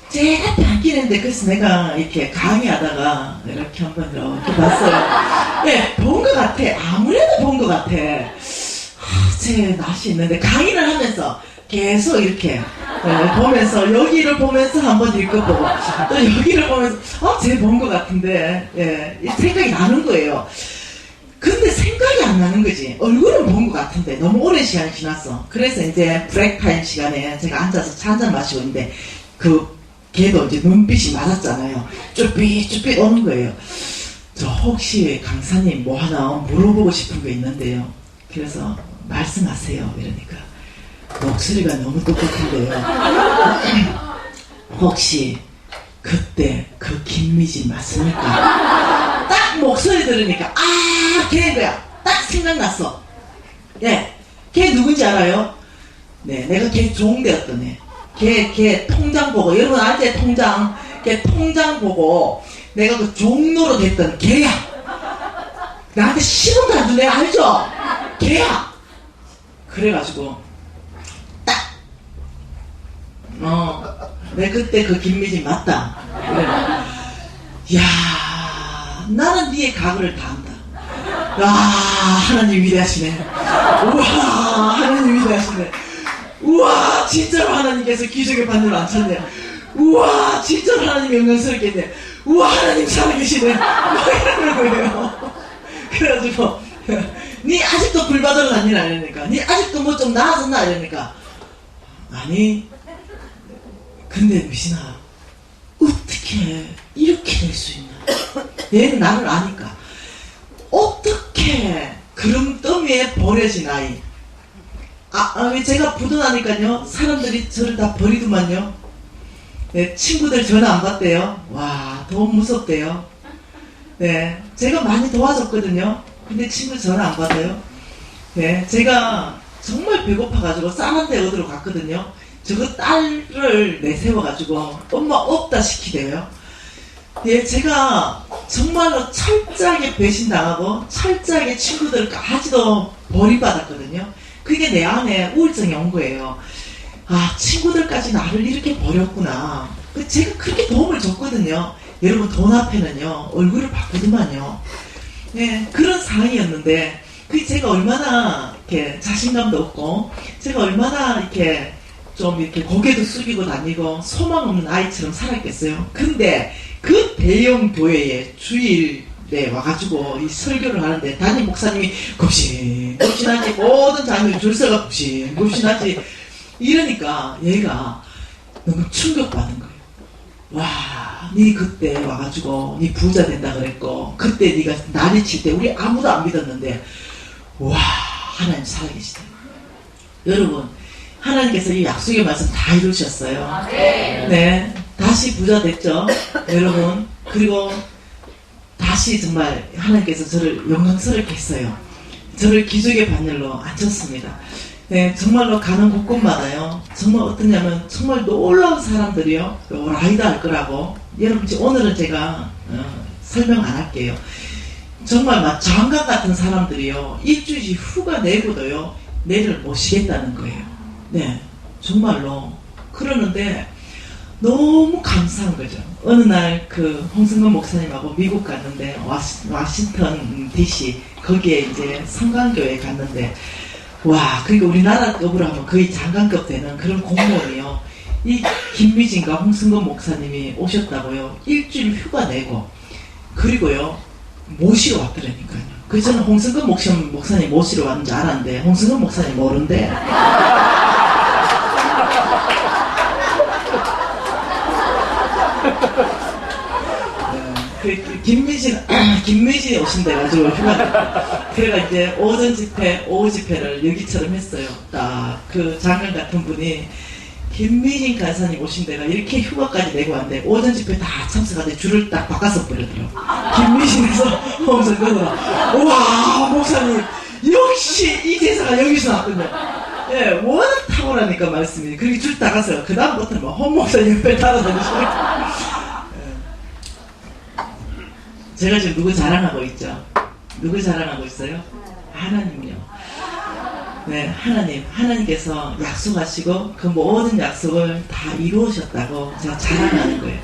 제 앞에 앉기는데, 그래서 내가 이렇게 강의하다가 이렇게 한번 이렇게 봤어요. 네, 본 것 같아. 아무래도 본 것 같아. 제 낯이 있는데, 강의를 하면서 계속 이렇게 보면서, 여기를 보면서 한번 읽어보고, 또 여기를 보면서, 쟤 본 것 같은데, 예, 생각이 나는 거예요. 근데 생각이 안 나는 거지. 얼굴은 본 것 같은데, 너무 오랜 시간이 지났어. 그래서 이제 브레이크타임 시간에 제가 앉아서 차 한잔 마시고 있는데, 걔도 이제 눈빛이 맞았잖아요. 쭈삣쭈삣 오는 거예요. 저 혹시 강사님 뭐 하나 물어보고 싶은 거 있는데요. 그래서 말씀하세요. 이러니까 목소리가 너무 똑같은데요. 혹시 그때 그 김미진 맞습니까? 딱 목소리 들으니까 걔인 거야. 딱 생각났어. 예, 걔 누군지 알아요? 네, 내가 걔 종대였던 애. 걔 통장 보고, 여러분 알지? 통장. 걔 통장 보고 내가 그 종로로 됐던 걔야. 나한테 10원도 안 준 애 알죠? 걔야. 그래가지고 딱 내 그때 그 김미진 맞다. 그래. 야, 나는 니의 각오를 다 안다. 야, 하나님 위대하시네. 우와, 하나님 위대하시네. 우와, 진짜로 하나님께서 기적의 바늘을 안 쳤네. 우와, 진짜로 하나님 영광스럽겠네. 우와, 하나님 살아계시네. 막 이러는 거예요. 그래가지고 니 아직도 불 받으러 다니나 이러니까, 니 아직도 뭐 좀 나아졌나 이러니까, 아니 근데 미신아, 어떻게 이렇게 될 수 있나. 얘는 나를 아니까. 어떻게 그름더미에 버려진 아이. 왜 제가 부도나니까요, 사람들이 저를 다 버리더만요. 네, 친구들 전화 안 받대요. 와, 더 무섭대요. 네, 제가 많이 도와줬거든요. 근데 친구 전화 안 받아요. 네, 제가 정말 배고파가지고 쌀한대 얻으러 갔거든요. 저거 딸을 내세워가지고 엄마 없다 시키대요. 예, 제가 정말로 철저하게 배신당하고 철저하게 친구들까지도 버림받았거든요. 그게 내 안에 우울증이 온 거예요. 아, 친구들까지 나를 이렇게 버렸구나. 제가 그렇게 도움을 줬거든요. 여러분, 돈 앞에는요, 얼굴을 바꾸더만요. 네, 그런 상황이었는데, 제가 얼마나 이렇게 자신감도 없고, 제가 얼마나 이렇게 좀 이렇게 고개도 숙이고 다니고 소망 없는 아이처럼 살았겠어요. 근데 그 대형 교회에 주일에 와가지고 이 설교를 하는데, 담임 목사님이 굽신굽신하지, 모든 장면이 줄 서가 굽신굽신하지 이러니까 얘가 너무 충격받은 거예요. 와, 니 그때 와가지고 니 부자 된다 그랬고, 그때 니가 난리칠 때 우리 아무도 안 믿었는데, 와, 하나님 살아계시다. 여러분, 하나님께서 이 약속의 말씀 다 이루셨어요. 네, 다시 부자 됐죠, 여러분. 그리고 다시 정말 하나님께서 저를 영광스럽게 했어요. 저를 기적의 바늘로 앉혔습니다. 네, 정말로 가는 곳곳마다요, 정말 어떠냐면 정말 놀라운 사람들이요, 라이드 할 거라고. 여러분, 오늘은 제가 설명 안 할게요. 정말 막 장관 같은 사람들이요, 일주일 휴가 내고도요 내를 모시겠다는 거예요. 네, 정말로 그러는데 너무 감사한 거죠. 어느 날 홍승건 목사님하고 미국 갔는데, 워싱턴 DC 거기에 이제 성강교회 갔는데, 와, 그러니까 우리나라급으로 하면 거의 장관급 되는 그런 공무원이요, 이 김미진과 홍승건 목사님이 오셨다고요. 일주일 휴가 내고, 그리고요 모시러 왔더라니까요. 그래서 저는 홍승건 목사님 모시러 왔는지 알았는데, 홍승건 목사님 모른대. 김미진이 오신대가지고 휴가. 그래가 이제 오전 집회, 오후 집회를 여기처럼 했어요. 딱 그 장관 같은 분이 김미진 간사님 오신대가 이렇게 휴가까지 내고 왔는데 오전 집회 다 참석하는데 줄을 딱 바꿔서 버리더라고. 김미진에서 홍성근으로 우와 목사님 역시 이 제사가 여기서 나왔군요. 예, 워낙 탁월하니까 말씀이. 그렇게 줄 따가서요. 그 다음부터는 뭐 홍 목사님 옆에 따라다니시고. 제가 지금 누구 자랑하고 있죠? 누구 자랑하고 있어요? 하나님요. 네, 하나님께서 약속하시고 그 모든 약속을 다 이루으셨다고 제가 자랑하는 거예요.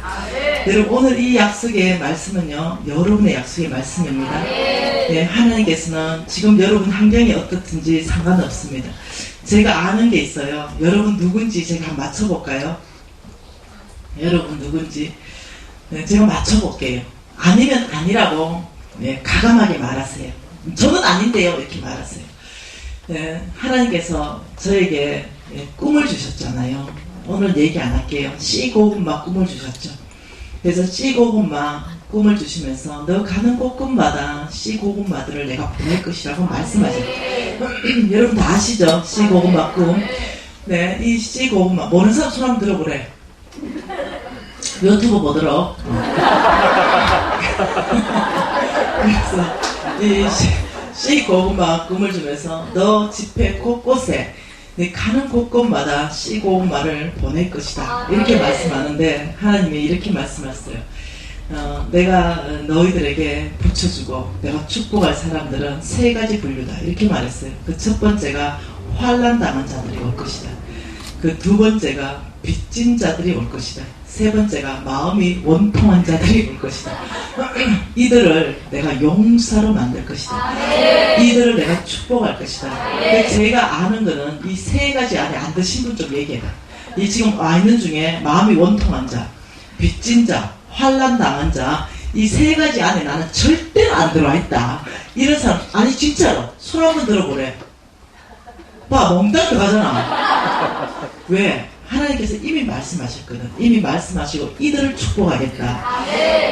여러분 오늘 이 약속의 말씀은요, 여러분의 약속의 말씀입니다. 네, 하나님께서는 지금 여러분 환경이 어떻든지 상관없습니다. 제가 아는 게 있어요. 여러분 누군지 제가 한번 맞춰볼까요? 여러분 누군지 제가 맞춰볼게요. 아니면 아니라고 가감하게 말하세요. 저는 아닌데요 이렇게 말하세요. 하나님께서 저에게 꿈을 주셨잖아요. 오늘 얘기 안 할게요. 씨고구마 꿈을 주셨죠. 그래서 씨고구마 꿈을 주시면서 너 가는 곳곳마다 씨고구마들을 내가 보낼 것이라고 말씀하셨죠. 여러분 다 아시죠? 씨고구마 꿈. 네, 이 씨고구마 모르는 사람 손 한번 들어보래. 유튜브 보도록. 그래서 이 씨고구마 꿈을 주면서 너 집회 곳곳에 네 가는 곳곳마다 씨고구마를 보낼 것이다 이렇게 말씀하는데 하나님이 이렇게 말씀하셨어요. 내가 너희들에게 붙여주고 내가 축복할 사람들은 세 가지 분류다 이렇게 말했어요. 그 첫 번째가 환난 당한 자들이 올 것이다. 그 두 번째가 빚진 자들이 올 것이다. 세 번째가 마음이 원통한 자들이 올 것이다. 이들을 내가 용사로 만들 것이다. 이들을 내가 축복할 것이다. 제가 아는 거는 이 세 가지 안에 안 드신 분 좀 얘기해봐. 이 지금 와 있는 중에 마음이 원통한 자, 빚진 자, 환난 당한 자, 이 세 가지 안에 나는 절대로 안 들어와 있다. 이런 사람, 아니 진짜로 손 한번 들어보래. 봐, 멍땅 들어가잖아. 왜? 하나님께서 이미 말씀하셨거든. 이미 말씀하시고 이들을 축복하겠다.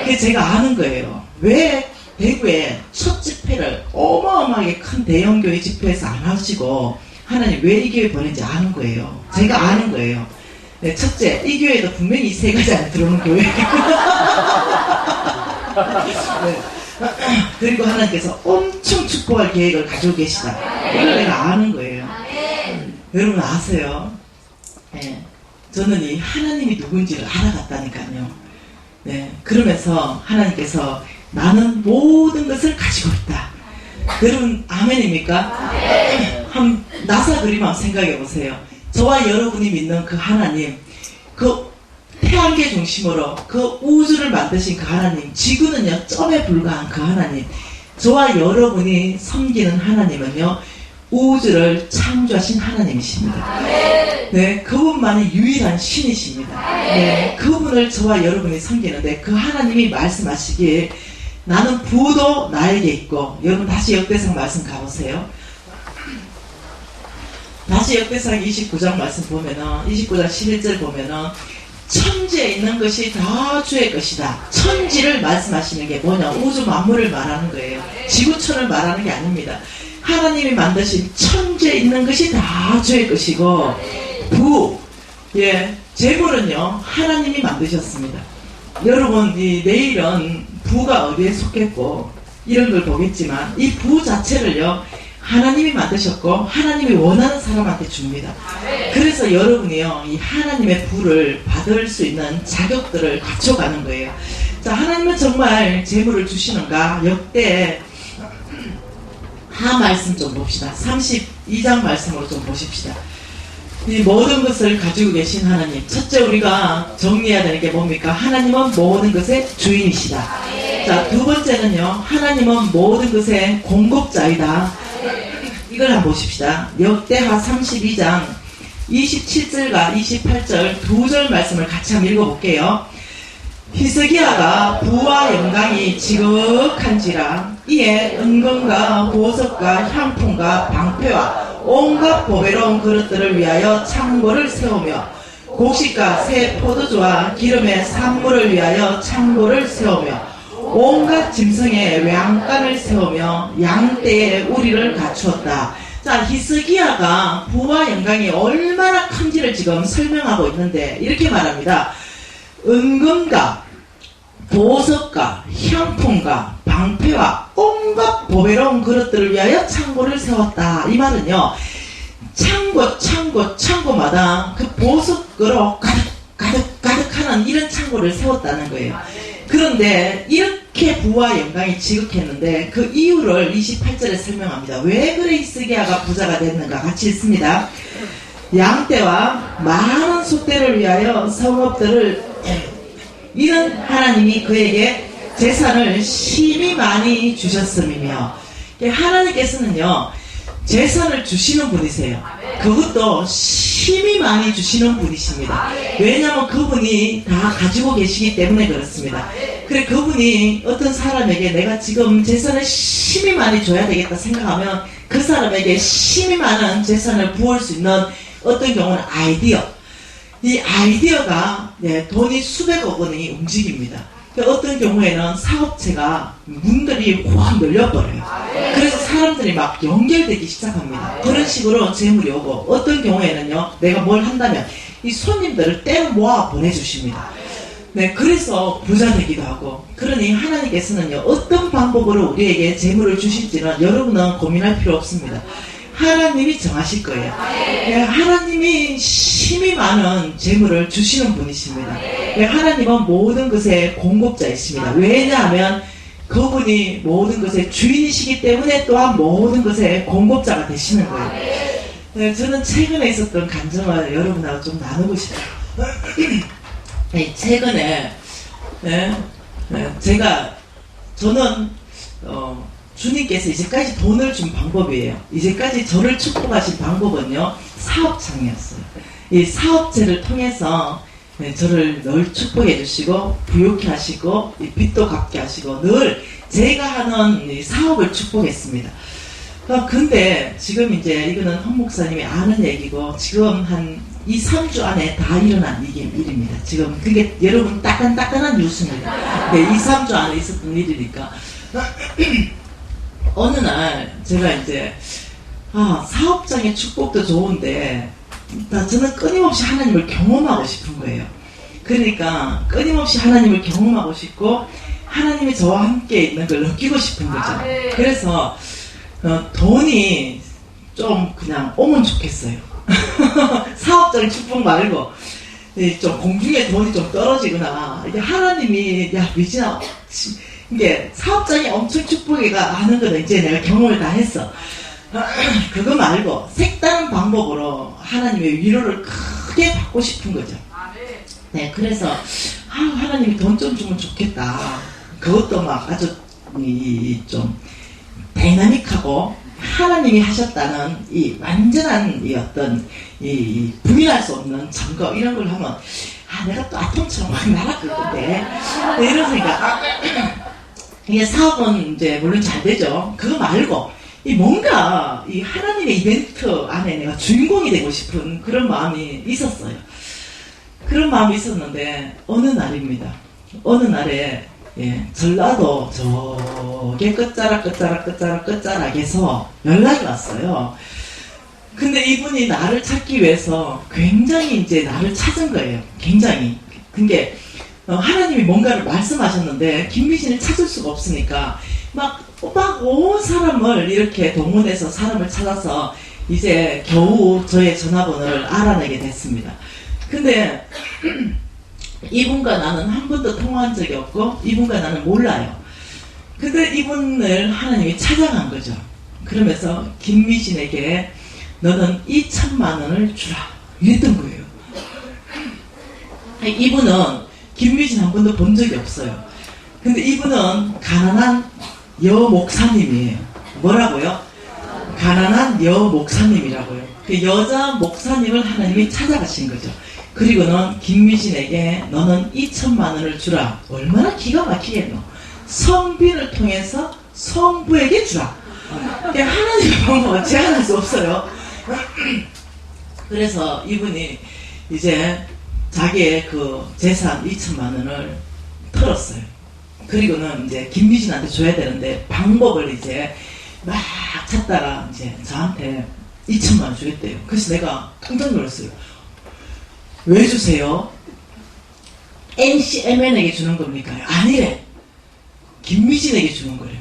그게 제가 아는 거예요. 왜 대구에 첫 집회를 어마어마하게 큰 대형교회 집회에서 안 하시고 하나님 왜 이 교회 보낸지 아는 거예요. 제가 아는 거예요. 네, 첫째, 이 교회도 분명히 이 세 가지 안에 들어오는 교회. 네. 그리고 하나님께서 엄청 축복할 계획을 가지고 계시다. 이걸 내가 아는 거예요. 여러분 아세요? 네, 저는 이 하나님이 누군지를 알아갔다니까요. 네, 그러면서 하나님께서 나는 모든 것을 가지고 있다. 여러분 아멘입니까? 한 나사 그림 한번 생각해 보세요. 저와 여러분이 믿는 그 하나님, 그 태양계 중심으로 그 우주를 만드신 그 하나님, 지구는요 점에 불과한 그 하나님, 저와 여러분이 섬기는 하나님은요 우주를 창조하신 하나님이십니다. 네, 그분만이 유일한 신이십니다. 네, 그분을 저와 여러분이 섬기는데 그 하나님이 말씀하시기에 나는 부도 나에게 있고, 여러분 다시 역대상 말씀 가보세요. 다시 역대상 29장 말씀 보면은 29장 11절 보면은 천지에 있는 것이 다 주의 것이다. 천지를 말씀하시는 게 뭐냐? 우주 만물을 말하는 거예요. 지구촌을 말하는 게 아닙니다. 하나님이 만드신 천지에 있는 것이 다 주의 것이고, 재물은요 하나님이 만드셨습니다. 여러분 내일은 부가 어디에 속했고 이런 걸 보겠지만 이 부 자체를요 하나님이 만드셨고 하나님이 원하는 사람한테 줍니다. 그래서 여러분이요 이 하나님의 부를 받을 수 있는 자격들을 갖춰가는 거예요. 자, 하나님은 정말 재물을 주시는가? 역대 하 말씀 좀 봅시다. 32장 말씀으로 좀 보십시다. 이 모든 것을 가지고 계신 하나님. 첫째 우리가 정리해야 되는 게 뭡니까? 하나님은 모든 것의 주인이시다. 자, 두 번째는요 하나님은 모든 것의 공급자이다. 이걸 한번 보십시다. 역대하 32장 27절과 28절 두 절 말씀을 같이 한번 읽어볼게요. 히스기야가 부와 영광이 지극한지라 이에 은건과 보석과 향품과 방패와 온갖 보배로운 그릇들을 위하여 창고를 세우며 곡식과 새 포도주와 기름의 산물을 위하여 창고를 세우며 온갖 짐승의 외양간을 세우며 양떼의 우리를 갖추었다. 자, 히스기야가 부와 영광이 얼마나 큰지를 지금 설명하고 있는데 이렇게 말합니다. 은금과 보석과 향품과 방패와 온갖 보배로운 그릇들을 위하여 창고를 세웠다. 이 말은요, 창고마다 그 보석으로 가득하는 이런 창고를 세웠다는 거예요. 그런데 이렇게 부와 영광이 지극했는데 그 이유를 28절에 설명합니다. 왜 그래 히스기야가 부자가 됐는가? 같이 읽습니다. 양떼와 많은 소떼를 위하여 성읍들을 이런 하나님이 그에게 재산을 심히 많이 주셨음이며, 하나님께서는요 재산을 주시는 분이세요. 그것도 심히 많이 주시는 분이십니다. 왜냐하면 그분이 다 가지고 계시기 때문에 그렇습니다. 그래, 그분이 어떤 사람에게 내가 지금 재산을 심히 많이 줘야 되겠다 생각하면 그 사람에게 심히 많은 재산을 부을 수 있는 어떤 경우는 아이디어, 이 아이디어가 돈이 수백억 원이 움직입니다. 어떤 경우에는 사업체가 문들이 확 열려버려요. 그래서 사람들이 막 연결되기 시작합니다. 그런 식으로 재물이 오고, 어떤 경우에는요, 내가 뭘 한다면 이 손님들을 때로 모아 보내주십니다. 네, 그래서 부자 되기도 하고. 그러니 하나님께서는요, 어떤 방법으로 우리에게 재물을 주실지는 여러분은 고민할 필요 없습니다. 하나님이 정하실 거예요. 하나님이 심히 많은 재물을 주시는 분이십니다. 하나님은 모든 것의 공급자이십니다. 왜냐하면 그분이 모든 것의 주인이시기 때문에 또한 모든 것의 공급자가 되시는 거예요. 저는 최근에 있었던 감정을 여러분하고 좀 나누고 싶어요. 최근에 저는 주님께서 이제까지 돈을 준 방법이에요. 이제까지 저를 축복하신 방법은요, 사업창이었어요. 이 사업체를 통해서 저를 늘 축복해 주시고 부욕해 하시고 빚도 갚게 하시고 늘 제가 하는 이 사업을 축복했습니다. 근데 지금 이제 이거는 헌 목사님이 아는 얘기고 지금 한 2, 3주 안에 다 일어난 일입니다. 지금 그게 여러분 따끈따끈한 뉴스입니다. 2, 3주 안에 있었던 일이니까. 어느 날 제가 이제 사업장의 축복도 좋은데 저는 끊임없이 하나님을 경험하고 싶은 거예요. 그러니까 끊임없이 하나님을 경험하고 싶고 하나님이 저와 함께 있는 걸 느끼고 싶은 거죠. 그래서 돈이 좀 그냥 오면 좋겠어요. 사업장 축복 말고 좀 공중에 돈이 좀 떨어지거나, 이게 하나님이 미진아, 이게 사업장이 엄청 축복이가 하는 거는 이제 내가 경험을 다 했어. 그거 말고 색다른 방법으로 하나님의 위로를 크게 받고 싶은 거죠. 네, 그래서 하나님이 돈 좀 주면 좋겠다. 그것도 막 아주 좀 다이나믹하고 하나님이 하셨다는 이 완전한 이 어떤 이 부인할 수 없는 증거, 이런 걸 하면 내가 또 아톰처럼 막 날아갈 건데 이러니까 이게 사업은 이제 물론 잘 되죠. 그거 말고 이 뭔가 이 하나님의 이벤트 안에 내가 주인공이 되고 싶은 그런 마음이 있었어요. 그런 마음이 있었는데 어느 날입니다. 어느 날에 전라도 저게 끝자락에서 연락이 왔어요. 근데 이분이 나를 찾기 위해서 굉장히 이제 나를 찾은 거예요. 굉장히. 근데 하나님이 뭔가를 말씀하셨는데 김미진을 찾을 수가 없으니까 막 온 사람을 이렇게 동원해서 사람을 찾아서 이제 겨우 저의 전화번호를 알아내게 됐습니다. 근데 이분과 나는 한 번도 통화한 적이 없고 이분과 나는 몰라요. 근데 이분을 하나님이 찾아간 거죠. 그러면서 김미진에게 너는 2천만 원을 주라 이랬던 거예요. 이분은 김미진 한 번도 본 적이 없어요. 근데 이분은 가난한 여 목사님이에요. 뭐라고요? 가난한 여 목사님이라고요. 그 여자 목사님을 하나님이 찾아가신 거죠. 그리고는 김미진에게 너는 2천만 원을 주라. 얼마나 기가 막히겠노. 성빈을 통해서 성부에게 주라. 하나님의 방법은 제한할 수 없어요. 그래서 이분이 이제 자기의 그 재산 2천만 원을 털었어요. 그리고는 이제 김미진한테 줘야 되는데 방법을 이제 막 찾다가 이제 저한테 2천만 원 주겠대요. 그래서 내가 깜짝 놀랐어요. 왜 주세요? NCMN에게 주는 겁니까? 아니래. 김미진에게 주는 거래.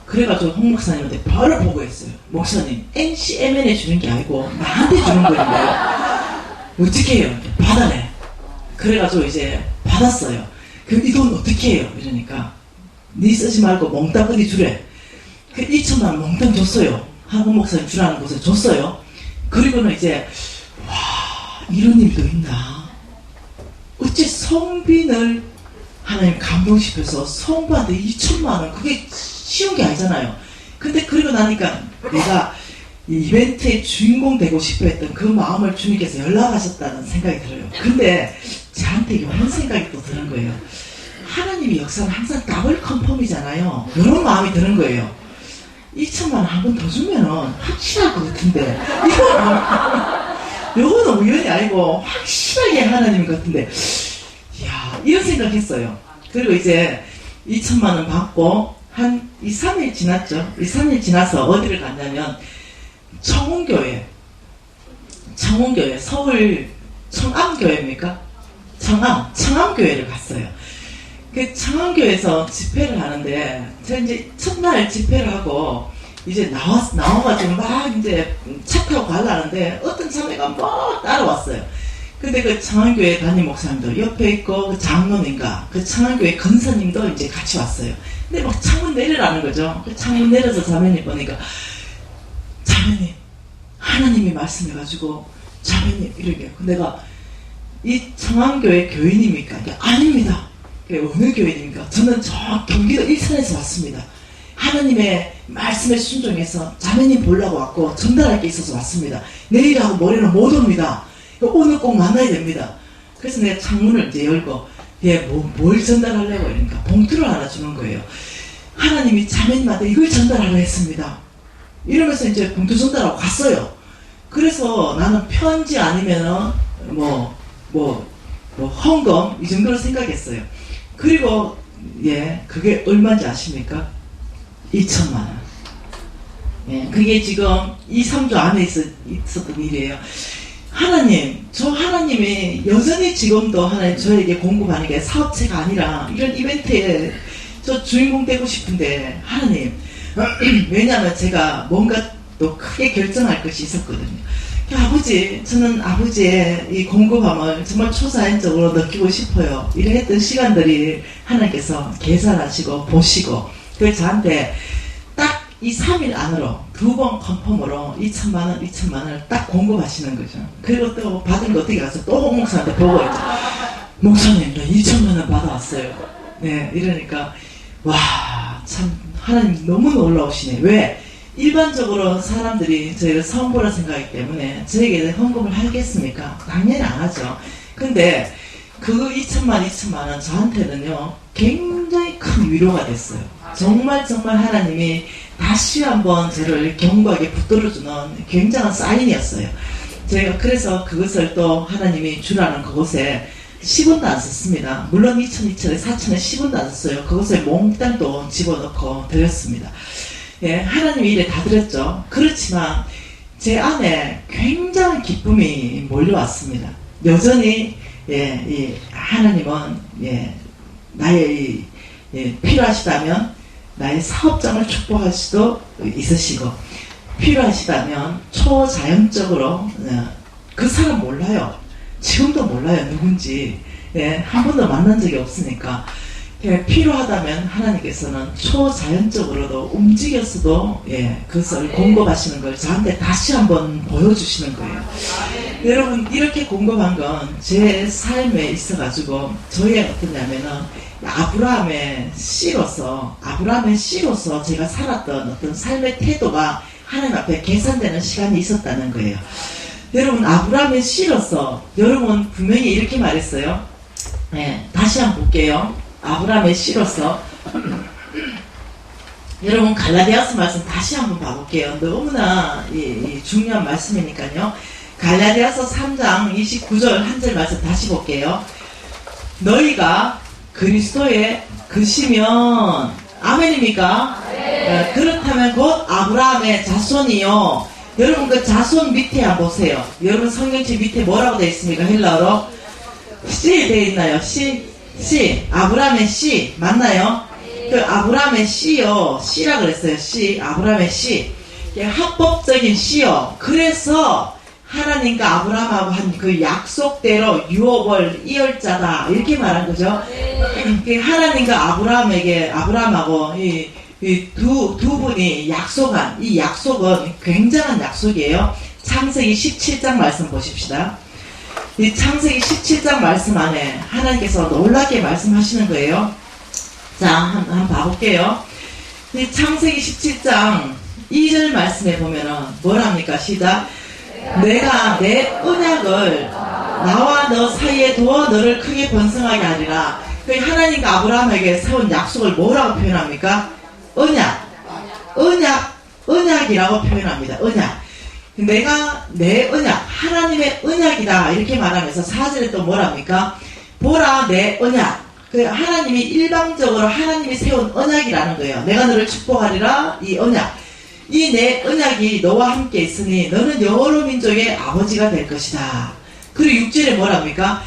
그래가지고 홍 목사님한테 바로 보고했어요. 목사님, NCMN에 주는 게 아니고 나한테 주는 거예요. 어떻게 해요? 받아내. 그래가지고 이제 받았어요. 그럼 이 돈 어떻게 해요? 이러니까 니 쓰지 말고 몽땅 어디 주래. 그 2천만 원 몽땅 줬어요. 한국 목사님 주라는 곳에 줬어요. 그리고는 이제 와, 이런 일도 있나? 어째 성빈을 하나님 감동시켜서 성부한테 2천만 원, 그게 쉬운 게 아니잖아요. 근데 그리고 나니까 내가 이 이벤트의 주인공 되고 싶어 했던 그 마음을 주님께서 연락하셨다는 생각이 들어요. 근데 저한테 이런 생각이 또 드는 거예요. 하나님의 역사는 항상 더블 컨펌이잖아요. 이런 마음이 드는 거예요. 2천만 원 한 번 더 주면은 확실할 것 같은데 이거는 우연이 아니고 확실하게 하나님 같은데, 이야, 이런 생각했어요. 그리고 이제 2천만 원 받고 한 2, 3일 지났죠. 2, 3일 지나서 어디를 갔냐면 청운교회, 서울 청암교회입니까? 청암교회를 갔어요. 그 청암교회에서 집회를 하는데, 제가 이제 첫날 집회를 하고, 이제 나와가지고 막 이제 차 타고 가려는데, 어떤 자매가 막 따라왔어요. 근데 그 청암교회 담임 목사님도 옆에 있고, 그 장로님과 그 청암교회 권사님도 이제 같이 왔어요. 근데 막 창문 내리라는 거죠. 그 창문 내려서 자매님 보니까, 자매님, 하나님이 말씀해가지고, 자매님, 이렇게. 내가, 이 청암교회 교인입니까? 아닙니다. 어느 교회입니까? 저는 저 경기도 일산에서 왔습니다. 하나님의 말씀에 순종해서 자매님 보려고 왔고 전달할 게 있어서 왔습니다. 내일하고 모레는 못 옵니다. 오늘 꼭 만나야 됩니다. 그래서 내가 창문을 이제 열고, 뭘 전달하려고 이러니까 봉투를 하나 주는 거예요. 하나님이 자매님한테 이걸 전달하려 했습니다. 이러면서 이제 봉투 전달하고 갔어요. 그래서 나는 편지 아니면은 헌금 이 정도로 생각했어요. 그리고 그게 얼마인지 아십니까? 2천만 원. 그게 지금 2, 3주 안에 있었던 일이에요. 하나님, 저 하나님이 여전히 지금도 하나님 저에게 공급하는 게 사업체가 아니라 이런 이벤트에 저 주인공 되고 싶은데, 하나님, 왜냐하면 제가 뭔가 또 크게 결정할 것이 있었거든요. 아버지, 저는 아버지의 이 공급함을 정말 초자연적으로 느끼고 싶어요. 이래 했던 시간들이 하나님께서 계산하시고 보시고, 그래서 저한테 딱 이 3일 안으로 2번 컨펌으로 2천만 원을 딱 공급하시는 거죠. 그리고 또 받은 거 어떻게 가서 또 홍 목사한테 보고 있죠. 목사님, 나 2천만 원 받아왔어요. 네, 이러니까 와, 참 하나님 너무 놀라우시네. 왜? 일반적으로 사람들이 저희를 성부라 생각하기 때문에 저에게 헌금을 하겠습니까? 당연히 안 하죠. 근데 그 2천만 원 저한테는요 굉장히 큰 위로가 됐어요. 정말 하나님이 다시 한번 저를 견고하게 붙들어주는 굉장한 사인이었어요. 제가 그래서 그것을 또 하나님이 주라는 그곳에 10원도 안 썼습니다. 물론 2,000에 4,000에 10원도 안 썼어요. 그것에 몽땅 또 집어넣고 드렸습니다. 하나님이 일에 다 드렸죠. 그렇지만 제 안에 굉장한 기쁨이 몰려왔습니다. 여전히 이 하나님은 나의 필요하시다면 나의 사업장을 축복할 수도 있으시고, 필요하시다면 초자연적으로 그 사람 몰라요. 지금도 몰라요, 누군지. 한 번도 만난 적이 없으니까. 필요하다면 하나님께서는 초자연적으로도 움직였어도 그것을 공급하시는 걸 저한테 다시 한번 보여주시는 거예요. 여러분, 이렇게 공급한 건 제 삶에 있어가지고 저희 어떠냐면은 아브라함의 씨로서 제가 살았던 어떤 삶의 태도가 하나님 앞에 계산되는 시간이 있었다는 거예요. 여러분, 아브라함의 씨로서 여러분 분명히 이렇게 말했어요. 다시 한번 볼게요. 아브라함의 씨로서 여러분, 갈라디아서 말씀 다시 한번 봐볼게요. 너무나 중요한 말씀이니까요. 갈라디아서 3장 29절 한 절 말씀 다시 볼게요. 너희가 그리스도의 그시면 아멘입니까? 그렇다면 곧 아브라함의 자손이요. 여러분 그 자손 밑에 한번 보세요. 여러분 성경책 밑에 뭐라고 되어 있습니까? 헬라어로 C 되어 있나요? C 아브라함의 C 맞나요? 그 아브라함의 C요. C라 그랬어요. C 아브라함의 C 합법적인 C요. 그래서 하나님과 아브라함하고 한 그 약속대로 유업을 이을자다 이렇게 말한 거죠. 하나님과 아브라함하고 두 분이 약속한 이 약속은 굉장한 약속이에요. 창세기 17장 말씀 보십시다. 이 창세기 17장 말씀 안에 하나님께서 놀랍게 말씀하시는 거예요. 자, 한번 봐볼게요. 이 창세기 17장 2절 말씀에 보면은 뭐랍니까? 시작. 내가 내 언약을 나와 너 사이에 두어 너를 크게 번성하게 하리라. 그 하나님과 아브라함에게 세운 약속을 뭐라고 표현합니까? 언약이라고 표현합니다. 언약. 내가 내 언약, 하나님의 언약이다 이렇게 말하면서 4절에 또 뭐랍니까? 보라 내 언약. 그 하나님이 일방적으로 하나님이 세운 언약이라는 거예요. 내가 너를 축복하리라 이 언약. 이 내 언약이 너와 함께 있으니 너는 여러 민족의 아버지가 될 것이다. 그리고 6절에 뭐랍니까?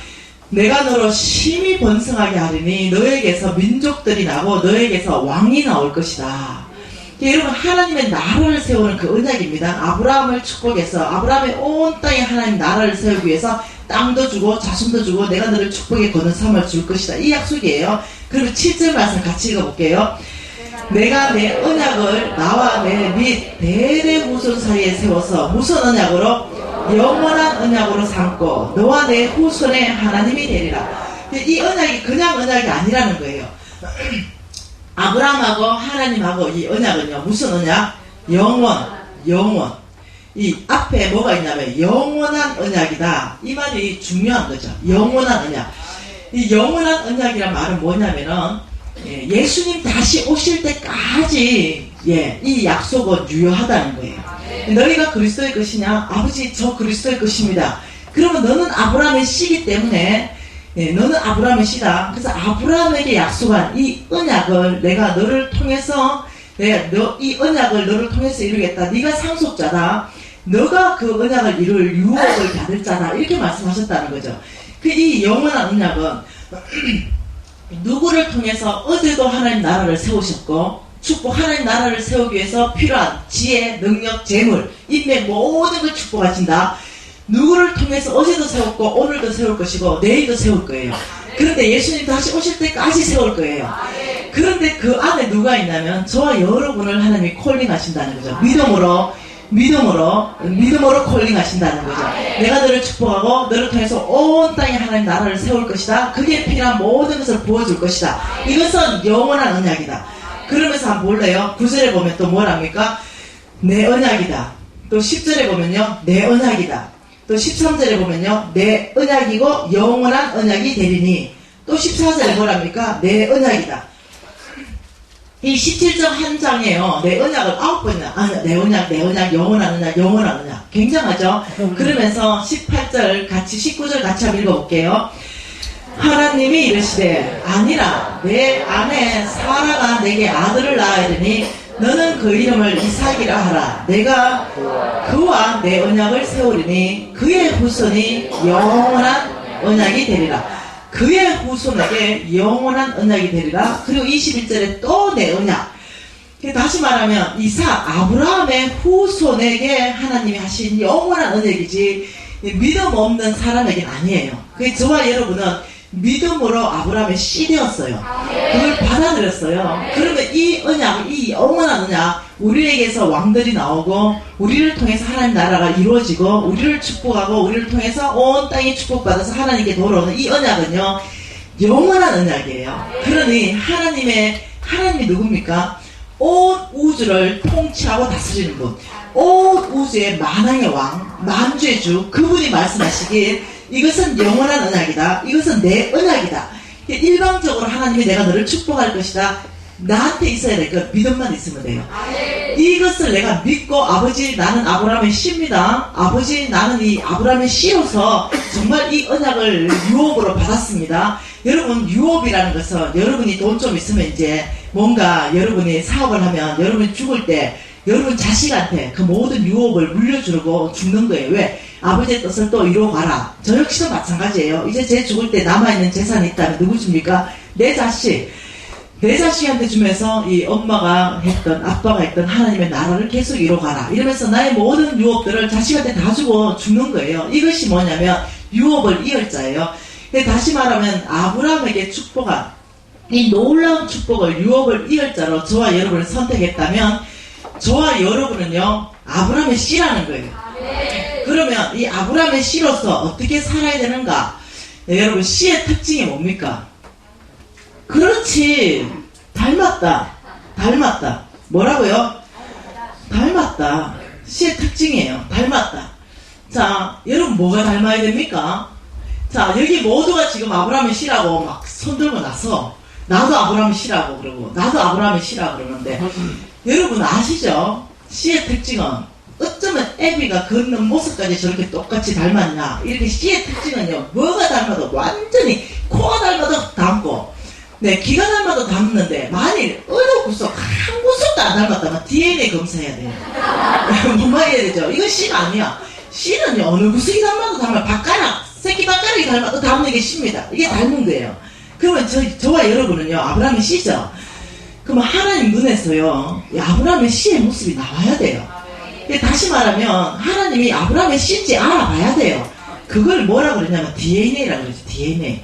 내가 너로 심히 번성하게 하리니 너에게서 민족들이 나고 너에게서 왕이 나올 것이다. 여러분 하나님의 나라를 세우는 그 언약입니다. 아브라함을 축복해서 아브라함의 온 땅에 하나님 나라를 세우기 위해서 땅도 주고 자손도 주고 내가 너를 축복의 거는 삶을 줄 것이다. 이 약속이에요. 그리고 7절 말씀 같이 읽어볼게요. 내가 내 언약을 나와 내 및 대대 후손 사이에 세워서 무슨 언약으로? 영원한 언약으로 삼고 너와 내 후손의 하나님이 되리라. 이 언약이 그냥 언약이 아니라는 거예요. 아브라함하고 하나님하고 이 언약은요 무슨 언약? 영원. 이 앞에 뭐가 있냐면 영원한 언약이다. 이 말이 중요한 거죠. 영원한 언약. 이 영원한 언약이란 말은 뭐냐면은 예수님 다시 오실 때까지 이 약속은 유효하다는 거예요. 너희가 그리스도의 것이냐? 아버지 저 그리스도의 것입니다. 그러면 너는 아브라함의 씨이기 때문에 너는 아브라함의 씨다. 그래서 아브라함에게 약속한 이 언약을 내가 너를 통해서 이 언약을 너를 통해서 이루겠다. 네가 상속자다. 너가 그 언약을 이룰 유업을 받을 자다. 이렇게 말씀하셨다는 거죠. 이 영원한 언약은 누구를 통해서 어제도 하나님 나라를 세우셨고 축복 하나님 나라를 세우기 위해서 필요한 지혜, 능력, 재물, 인맥 모든 걸 축복하신다. 누구를 통해서 어제도 세웠고 오늘도 세울 것이고 내일도 세울 거예요. 그런데 예수님 다시 오실 때까지 세울 거예요. 그런데 그 안에 누가 있냐면 저와 여러분을 하나님이 콜링하신다는 거죠. 믿음으로 콜링하신다는 거죠. 내가 너를 축복하고 너를 통해서 온 땅에 하나님 나라를 세울 것이다. 그게 필요한 모든 것을 부어줄 것이다. 이것은 영원한 언약이다. 그러면서 한번 볼래요? 9절에 보면 또 뭐랍니까? 내 언약이다. 또 10절에 보면요 내 언약이다. 또 13절에 보면요 내 언약이고 영원한 언약이 되리니. 또 14절에 뭐랍니까? 내 언약이다. 이 17장 한 장에요. 내 언약을 9번이나 내 언약, 영원한 언약. 굉장하죠? 그러면서 18절 같이 19절 같이 한번 읽어볼게요. 하나님이 이르시되 아니라 내 아내 사라가 내게 아들을 낳아야 되니 너는 그 이름을 이삭이라 하라. 내가 그와 내 언약을 세우리니 그의 후손이 영원한 언약이 되리라. 그의 후손에게 영원한 언약이 되리라. 그리고 21절에 또 내 언약. 다시 말하면 이삭, 아브라함의 후손에게 하나님이 하신 영원한 언약이지 믿음 없는 사람에게는 아니에요. 그래서 저와 여러분은 믿음으로 아브라함의 씨 되었어요. 그걸 받아들였어요. 그러면 이 언약, 이 영원한 언약, 우리에게서 왕들이 나오고 우리를 통해서 하나님 나라가 이루어지고 우리를 축복하고 우리를 통해서 온 땅이 축복받아서 하나님께 돌아오는 이 언약은요 영원한 언약이에요. 그러니 하나님이 누굽니까? 온 우주를 통치하고 다스리는 분, 온 우주의 만왕의 왕, 만주의 주, 그분이 말씀하시길 이것은 영원한 언약이다. 이것은 내 언약이다. 일방적으로 하나님이 내가 너를 축복할 것이다. 나한테 있어야 될 것 믿음만 있으면 돼요. 이것을 내가 믿고 아버지 나는 아브라함의 씨입니다. 아버지 나는 이 아브라함의 씨로서 정말 이 언약을 유업으로 받았습니다. 여러분 유업이라는 것은 여러분이 돈 좀 있으면 이제 뭔가 여러분이 사업을 하면 여러분이 죽을 때 여러분 자식한테 그 모든 유업을 물려주고 죽는 거예요. 왜? 아버지의 뜻을 또 이루어 가라. 저 역시도 마찬가지예요. 이제 제 죽을 때 남아있는 재산이 있다면 누구 줍니까? 내 자식. 내 자식한테 주면서 이 엄마가 했던 아빠가 했던 하나님의 나라를 계속 이뤄가라 이러면서 나의 모든 유업들을 자식한테 다 주고 죽는 거예요. 이것이 뭐냐면 유업을 이을자예요. 다시 말하면 아브라함에게 축복한 이 놀라운 축복을 유업을 이을자로 저와 여러분을 선택했다면 저와 여러분은요 아브라함의 씨라는 거예요. 그러면 이 아브라함의 씨로서 어떻게 살아야 되는가? 네, 여러분 씨의 특징이 뭡니까? 그렇지. 닮았다. 뭐라고요? 닮았다. 씨의 특징이에요. 닮았다. 자, 여러분 뭐가 닮아야 됩니까? 자, 여기 모두가 지금 아브라함의 씨라고 막 손들고 나서 나도 아브라함의 씨라고 그러고 나도 아브라함의 씨라고 그러는데 여러분 아시죠? 씨의 특징은 어쩌면 애비가 걷는 모습까지 저렇게 똑같이 닮았냐? 이렇게 씨의 특징은요 뭐가 닮아도 완전히 코가 닮아도 닮고 네, 귀가 닮아도 닮는데 만일 어느 구석 한 구석도 안 닮았다면 DNA 검사해야 돼요. 뭐만 해야 되죠? 이건 C가 아니야. C는요 어느 구석이 닮아도 닮아요. 새끼 발가락이 닮아도 닮는 게 C입니다. 이게 닮은 거예요. 그러면 저와 여러분은요 아브라함의 C죠. 그러면 하나님 눈에서요 아브라함의 C의 모습이 나와야 돼요. 다시 말하면 하나님이 아브라함의 C인지 알아봐야 돼요. 그걸 뭐라 그러냐면 DNA라고 그러죠. DNA.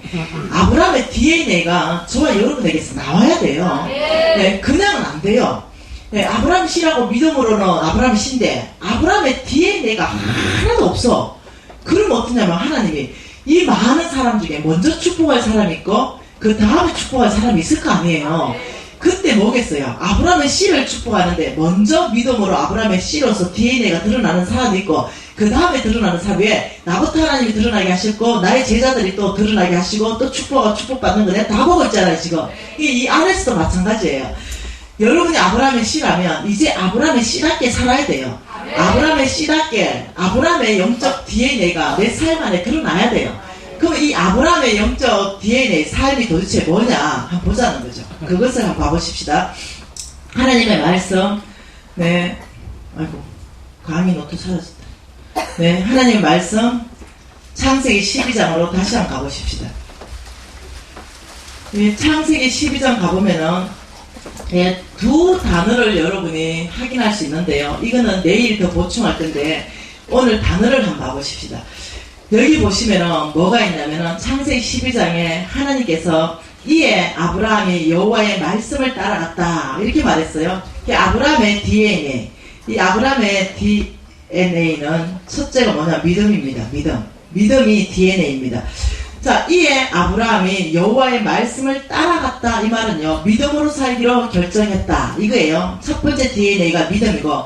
아브라함의 DNA가 저와 여러분에게서 나와야 돼요. 네, 그냥은 안 돼요. 네, 아브라함 씨라고 믿음으로는 아브라함 씨인데 아브라함의 DNA가 하나도 없어. 그럼 어떠냐면 하나님이 이 많은 사람 중에 먼저 축복할 사람이 있고 그 다음에 축복할 사람이 있을 거 아니에요. 그때 뭐겠어요? 아브라함의 씨를 축복하는데 먼저 믿음으로 아브라함의 씨로서 DNA가 드러나는 사람이 있고 그 다음에 드러나는 사람 외에 나부터 하나님이 드러나게 하셨고 나의 제자들이 또 드러나게 하시고 또 축복받는 거 내가 다 보고 있잖아요 지금. 이 안에서도 마찬가지예요. 여러분이 아브라함의 씨라면 이제 아브라함의 씨답게 살아야 돼요. 아브라함의 씨답게 아브라함의 영적 DNA가 내 삶 안에 드러나야 돼요. 그럼 이 아브라함의 영적 DNA 삶이 도대체 뭐냐 한번 보자는 거죠. 그것을 한번 봐보십시다. 하나님의 말씀. 네, 아이고 강의 노트 사라졌다. 네, 하나님의 말씀 창세기 12장으로 다시 한번 가보십시다. 네, 창세기 12장 가보면은 네, 두 단어를 여러분이 확인할 수 있는데요. 이거는 내일 더 보충할 건데 오늘 단어를 한번 봐보십시다. 여기 보시면은 뭐가 있냐면은 창세기 12장에 하나님께서 이에 아브라함이 여호와의 말씀을 따라갔다 이렇게 말했어요. 아브라함의 DNA, 이 아브라함의 DNA는 첫째가 뭐냐? 믿음입니다. 믿음이 DNA입니다. 자, 이에 아브라함이 여호와의 말씀을 따라갔다 이 말은요 믿음으로 살기로 결정했다 이거예요. 첫 번째 DNA가 믿음이고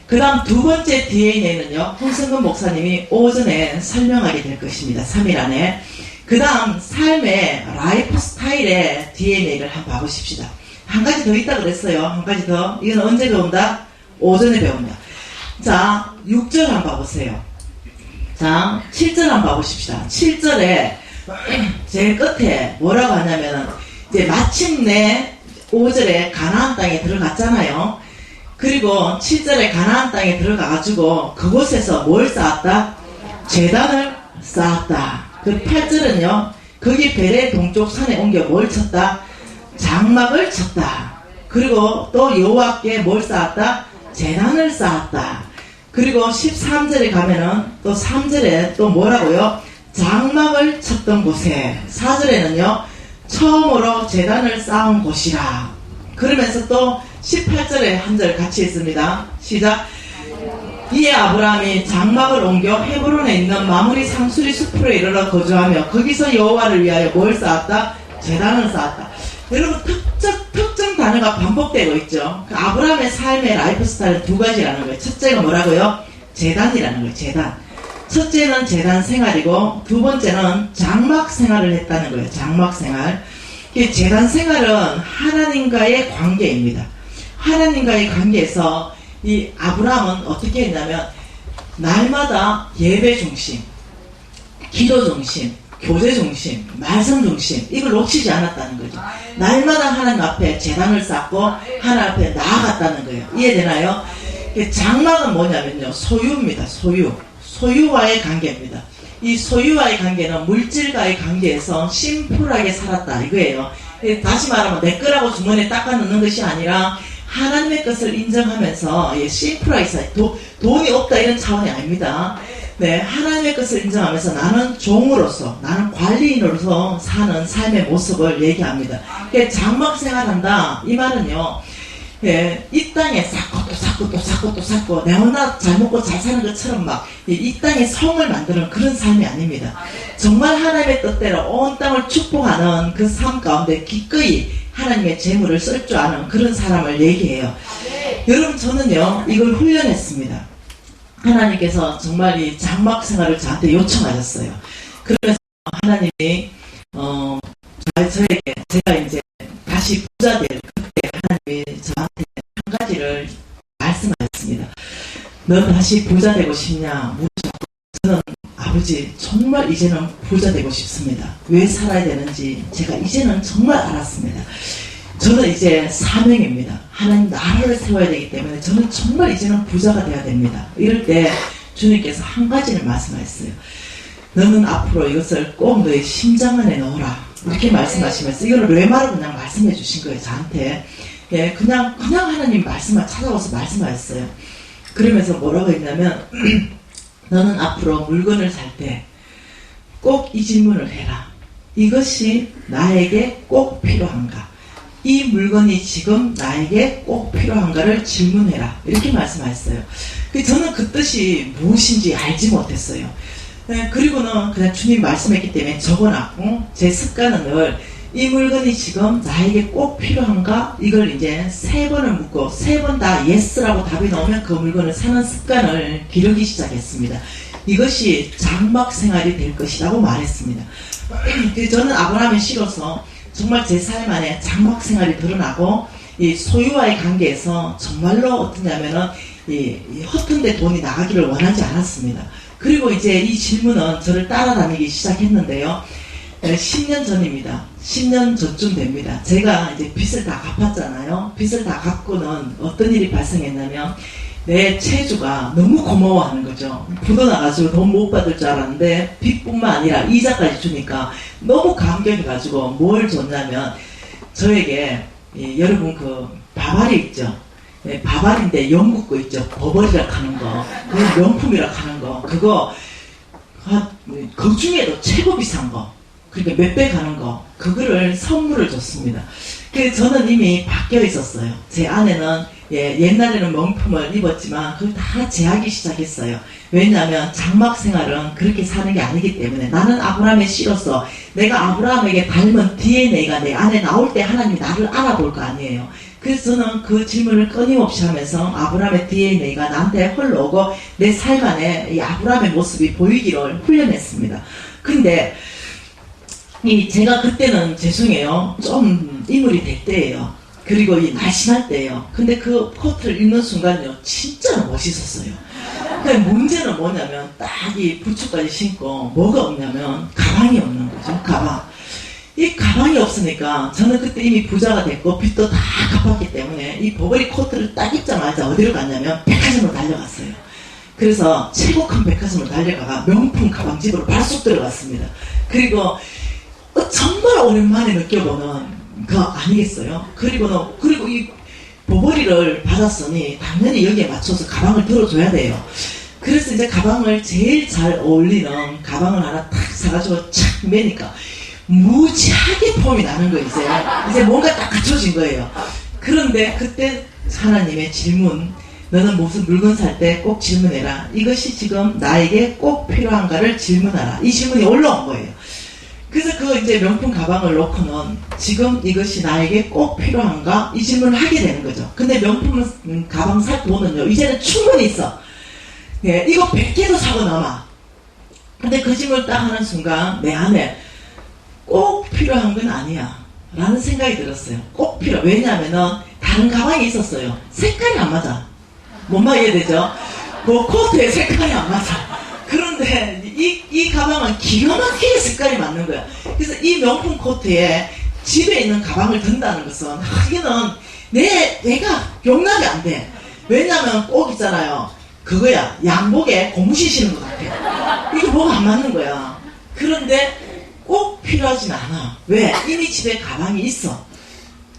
그 다음 두 번째 DNA는요 홍성근 목사님이 오전에 설명하게 될 것입니다. 3일 안에. 그 다음 삶의 라이프 스타일의 DNA를 한번 봐보십시다. 한 가지 더 있다고 그랬어요. 한 가지 더. 이건 언제 배운다? 오전에 배운다. 자, 6절 한번 봐보세요. 자, 7절 한번 봐보십시다. 7절에 제일 끝에 뭐라고 하냐면은 이제 마침내 5절에 가나안 땅에 들어갔잖아요. 그리고 7절에 가나안 땅에 들어가가지고 그곳에서 뭘 쌓았다? 제단을 쌓았다. 그 8절은요 거기 베레 동쪽 산에 옮겨 뭘 쳤다? 장막을 쳤다. 그리고 또 여호와께 뭘 쌓았다? 제단을 쌓았다. 그리고 13절에 가면은 또 3절에 또 뭐라고요? 장막을 쳤던 곳에 4절에는요 처음으로 제단을 쌓은 곳이라. 그러면서 또 18절에 한 절 같이 있습니다. 시작. 이에 아브라함이 장막을 옮겨 헤브론에 있는 마므리 상수리 숲으로 이르러 거주하며 거기서 여호와를 위하여 뭘 쌓았다? 제단을 쌓았다. 여러분 특정 단어가 반복되고 있죠. 그 아브라함의 삶의 라이프 스타일은 두 가지라는 거예요. 첫째가 뭐라고요? 제단이라는 거예요. 제단. 첫째는 제단 생활이고 두 번째는 장막 생활을 했다는 거예요. 장막 생활. 이 재단 생활은 하나님과의 관계입니다. 하나님과의 관계에서 이 아브라함은 어떻게 했냐면 날마다 예배 중심, 기도 중심, 교제 중심, 말씀 중심, 이걸 놓치지 않았다는 거죠. 날마다 하나님 앞에 재단을 쌓고 하나님 앞에 나아갔다는 거예요. 이해되나요? 장막은 뭐냐면요, 소유입니다. 소유와의 관계입니다. 이 소유와의 관계는 물질과의 관계에서 심플하게 살았다 이거예요. 다시 말하면 내 거라고 주머니에 닦아 넣는 것이 아니라 하나님의 것을 인정하면서 심플하게 돈이 없다 이런 차원이 아닙니다. 네, 하나님의 것을 인정하면서 나는 종으로서, 나는 관리인으로서 사는 삶의 모습을 얘기합니다. 장막 생활한다 이 말은요, 이 땅에 쌓고 또 쌓고 내 혼자 잘 먹고 잘 사는 것처럼 막 이 땅에 성을 만드는 그런 삶이 아닙니다. 정말 하나님의 뜻대로 온 땅을 축복하는 그 삶 가운데 기꺼이 하나님의 재물을 쓸 줄 아는 그런 사람을 얘기해요. 여러분, 저는요 이걸 훈련했습니다. 하나님께서 정말 이 장막 생활을 저한테 요청하셨어요. 그러면서 하나님이 저에게, 제가 이제 다시 부자 될 그때 하나님이 저한테 한 가지를 말씀하셨습니다. 너 다시 부자 되고 싶냐? 물으셨고, 저는 아버지 정말 이제는 부자 되고 싶습니다. 왜 살아야 되는지 제가 이제는 정말 알았습니다. 저는 이제 사명입니다. 하나님 나라를 세워야 되기 때문에 저는 정말 이제는 부자가 돼야 됩니다. 이럴 때 주님께서 한 가지를 말씀하셨어요. 너는 앞으로 이것을 꼭 너의 심장 안에 넣어라. 이렇게 말씀하시면서 이걸 외마로 그냥 말씀해 주신 거예요. 저한테. 그냥 하나님 말씀을 찾아와서 말씀하셨어요. 그러면서 뭐라고 했냐면 너는 앞으로 물건을 살 때 꼭 이 질문을 해라. 이것이 나에게 꼭 필요한가? 이 물건이 지금 나에게 꼭 필요한가를 질문해라. 이렇게 말씀하셨어요. 저는 그 뜻이 무엇인지 알지 못했어요. 그리고는 그냥 주님 말씀했기 때문에 적어놨고, 제 습관은 늘 이 물건이 지금 나에게 꼭 필요한가? 이걸 이제 3번을 묻고 3번 다 예스라고 답이 나오면 그 물건을 사는 습관을 기르기 시작했습니다. 이것이 장막 생활이 될 것이라고 말했습니다. 저는 아브라함의 시로서 정말 제 삶 안에 장막 생활이 드러나고, 이 소유와의 관계에서 정말로 어떠냐면은 이 허튼 데 돈이 나가기를 원하지 않았습니다. 그리고 이제 이 질문은 저를 따라다니기 시작했는데요. 10년 전입니다. 10년 전쯤 됩니다. 제가 이제 빚을 다 갚았잖아요. 빚을 다 갚고는 어떤 일이 발생했냐면 내 채주가 너무 고마워하는 거죠. 부도나가지고 돈 못 받을 줄 알았는데 빚뿐만 아니라 이자까지 주니까 너무 감격해가지고 뭘 줬냐면 저에게 여러분 그 바바리 있죠. 바바리인데 영국 거 있죠. 버버리라 하는 거, 그 명품이라 하는 거, 그거 그 중에도 최고 비싼 거, 그러니까 몇 배 가는 거, 그거를 선물을 줬습니다. 그래서 저는 이미 바뀌어 있었어요. 제 아내는 옛날에는 명품을 입었지만 그걸 다 제하기 시작했어요. 왜냐하면 장막 생활은 그렇게 사는 게 아니기 때문에 나는 아브라함의 씨로서 내가 아브라함에게 닮은 DNA가 내 안에 나올 때 하나님이 나를 알아볼 거 아니에요. 그래서 저는 그 질문을 끊임없이 하면서 아브라함의 DNA가 나한테 흘러오고 내 삶 안에 이 아브라함의 모습이 보이기를 훈련했습니다. 근데 제가 그때는 죄송해요. 좀 인물이 될 때예요. 그리고 이 날씬할 때예요. 근데 그 코트를 입는 순간요, 진짜 멋있었어요. 근데 문제는 뭐냐면 딱 이 부츠까지 신고 뭐가 없냐면 가방이 없는 거죠. 가방. 이 가방이 없으니까 저는 그때 이미 부자가 됐고 빚도 다 갚았기 때문에 이 버버리 코트를 딱 입자마자 어디로 갔냐면 백화점으로 달려갔어요. 그래서 최고 큰 백화점으로 달려가가 명품 가방집으로 발쑥 들어갔습니다. 그리고 정말 오랜만에 느껴보는 거 아니겠어요? 그리고 이 버버리를 받았으니 당연히 여기에 맞춰서 가방을 들어줘야 돼요. 그래서 이제 가방을 제일 잘 어울리는 가방을 하나 탁 사가지고 착 매니까 무지하게 폼이 나는 거예요. 이제 뭔가 딱 갖춰진 거예요. 그런데 그때 하나님의 질문, 너는 무슨 물건 살 때 꼭 질문해라. 이것이 지금 나에게 꼭 필요한가를 질문하라. 이 질문이 올라온 거예요. 그래서 그 이제 명품 가방을 놓고는 지금 이것이 나에게 꼭 필요한가? 이 질문을 하게 되는 거죠. 근데 명품 가방 살 돈은요, 이제는 충분히 있어. 이거 100개도 사고 남아. 근데 그 질문을 딱 하는 순간 내 안에 꼭 필요한 건 아니야. 라는 생각이 들었어요. 꼭 필요. 왜냐하면은 다른 가방이 있었어요. 색깔이 안 맞아. 뭔 말 이해되죠? 그 코트의 색깔이 안 맞아. 그런데 이 가방은 기가 막히게 색깔이 맞는 거야. 그래서 이 명품 코트에 집에 있는 가방을 든다는 것은 이게는 내가 용납이 안 돼. 왜냐면 꼭 있잖아요. 그거야. 양복에 고무신 신는 것 같아. 이게 뭐가 안 맞는 거야. 그런데 꼭 필요하진 않아. 왜? 이미 집에 가방이 있어.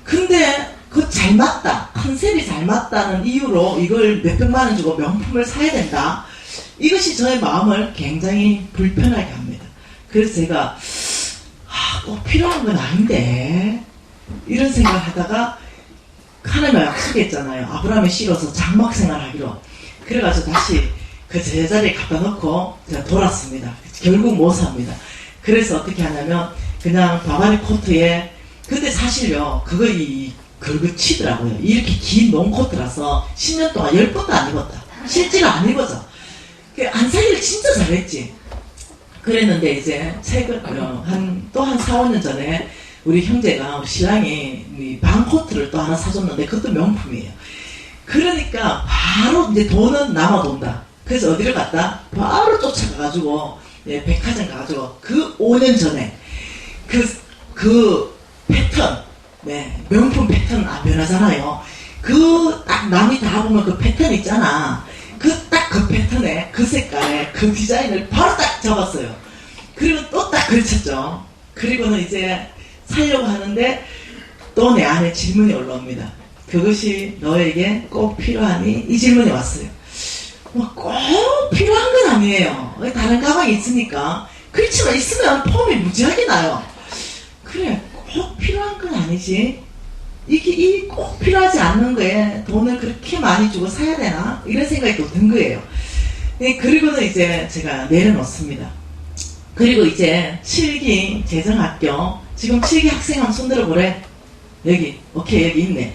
근데 그거 잘 맞다. 컨셉이 잘 맞다는 이유로 이걸 몇백만 원 주고 명품을 사야 된다. 이것이 저의 마음을 굉장히 불편하게 합니다. 그래서 제가 꼭 필요한 건 아닌데 이런 생각을 하다가 하나님과 약속했잖아요. 아브라함이 실어서 장막 생활하기로. 그래가지고 다시 그 제자리에 갖다 놓고 제가 돌았습니다. 결국 못 삽니다. 그래서 어떻게 하냐면 그냥 바바리 코트에 그때 사실요 그거 치더라고요. 이렇게 긴 롱코트라서 10년 동안 10번도 안 입었다. 실제로 안 입어져. 안 사기를 진짜 잘했지. 그랬는데 이제 최근 또 한 4, 5년 전에 우리 형제가 우리 신랑이 방 코트를 또 하나 사줬는데 그것도 명품이에요. 그러니까 바로 이제 돈은 남아돈다. 그래서 어디를 갔다? 바로 쫓아가가지고 백화점 가가지고 그 5년 전에 그 패턴 명품 패턴 안 변하잖아요. 그 딱 남이 다 보면 그 패턴 있잖아. 그 패턴에 그 색깔에 그 디자인을 바로 딱 잡았어요. 그리고 또 딱 걸쳤죠. 그리고는 이제 살려고 하는데 또 내 안에 질문이 올라옵니다. 그것이 너에게 꼭 필요하니? 이 질문이 왔어요. 꼭 필요한 건 아니에요. 다른 가방이 있으니까. 그렇지만 있으면 폼이 무지하게 나요. 그래, 꼭 필요한 건 아니지. 이게 꼭 필요하지 않는 거에 돈을 그렇게 많이 주고 사야 되나? 이런 생각이 또 든 거예요. 그리고는 이제 제가 내려놓습니다. 그리고 이제 7기 재정학교, 지금 7기 학생 한번 손들어 보래. 여기, 오케이, 여기 있네.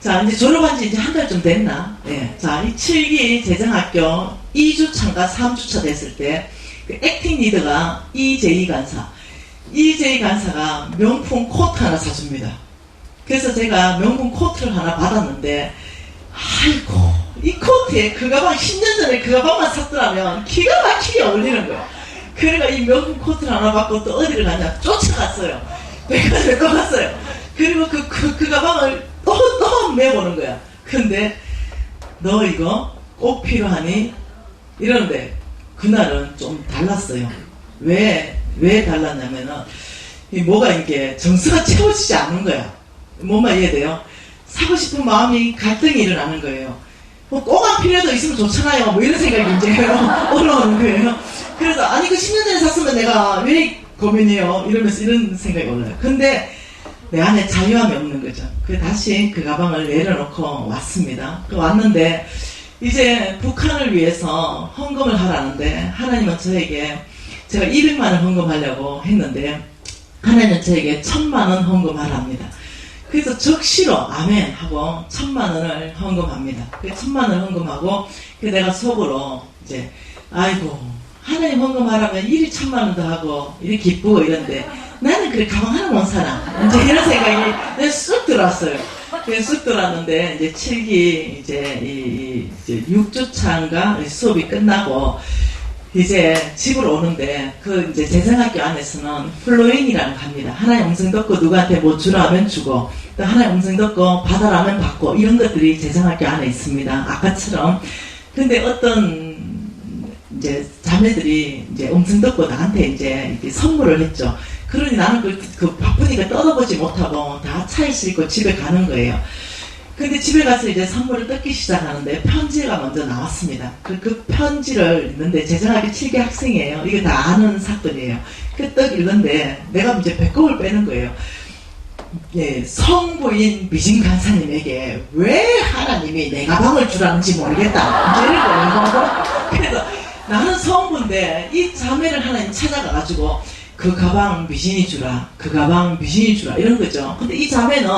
자, 이제 졸업한 지 이제 한 달 좀 됐나? 네. 자, 이 7기 재정학교 2주차인가 3주차 됐을 때, 그 액팅 리더가 이재희 간사가 명품 코트 하나 사줍니다. 그래서 제가 명품 코트를 하나 받았는데, 아이고, 이 코트에 그 가방, 10년 전에 그 가방만 샀더라면 기가 막히게 어울리는 거야. 그러니까 이 명품 코트를 하나 받고 또 어디를 가냐? 쫓아갔어요. 백화점에 또 갔어요. 그리고 그 가방을 또 매보는 거야. 근데, 너 이거 꼭 필요하니? 이러는데, 그날은 좀 달랐어요. 왜 달랐냐면은, 뭐가 이렇게 정서가 채워지지 않는 거야. 뭔말 이해돼요? 사고 싶은 마음이 갈등이 일어나는 거예요. 꼭 안 필요해도 있으면 좋잖아요. 뭐 이런 생각이 이제 올라오는 거예요. 그래서 아니 그 10년 전에 샀으면 내가 왜 고민해요? 이러면서 이런 생각이 올라요. 근데 내 안에 자유함이 없는 거죠. 그래서 다시 그 가방을 내려놓고 왔습니다. 왔는데 이제 북한을 위해서 헌금을 하라는데 하나님은 저에게 제가 200만 원 헌금하려고 했는데 하나님은 저에게 1000만 원 헌금하랍니다. 그래서 적시로 아멘 하고 1000만 원을 헌금합니다. 그래서 1000만 원을 헌금하고 그래서 내가 속으로 이제 아이고 하나님 헌금하라면 일이 1000만 원도 하고 이렇게 기쁘고 이런데 나는 그래 가방 하나 못 사나 이제 이런 생각이 쑥 들어왔어요. 그래서 쑥 들어왔는데 이제 7기 이제 6주차인가 수업이 끝나고 이제 집으로 오는데 그 이제 재정학교 안에서는 플로잉이라는 거 합니다. 하나의 음성 듣고 누구한테 뭐 주라 하면 주고 또 하나의 음성 듣고 받아라 하면 받고 이런 것들이 재정학교 안에 있습니다. 아까처럼. 근데 어떤 이제 자매들이 이제 음성 듣고 나한테 이제 선물을 했죠. 그러니 나는 그 바쁘니까 떠다보지 못하고 다 차에 싣고 집에 가는 거예요. 근데 집에 가서 이제 선물을 뜯기 시작하는데 편지가 먼저 나왔습니다. 그 편지를 읽는데 재정학교 7기 학생이에요. 이거 다 아는 사건이에요. 그 떡 읽는데 내가 이제 배꼽을 빼는 거예요. 예, 성부인 미진 간사님에게 왜 하나님이 내 가방을 주라는지 모르겠다. 이제 이런 거예요. 그래서 나는 성부인데 이 자매를 하나님 찾아가가지고 그 가방 미진이 주라. 그 가방 미진이 주라. 이런 거죠. 근데 이 자매는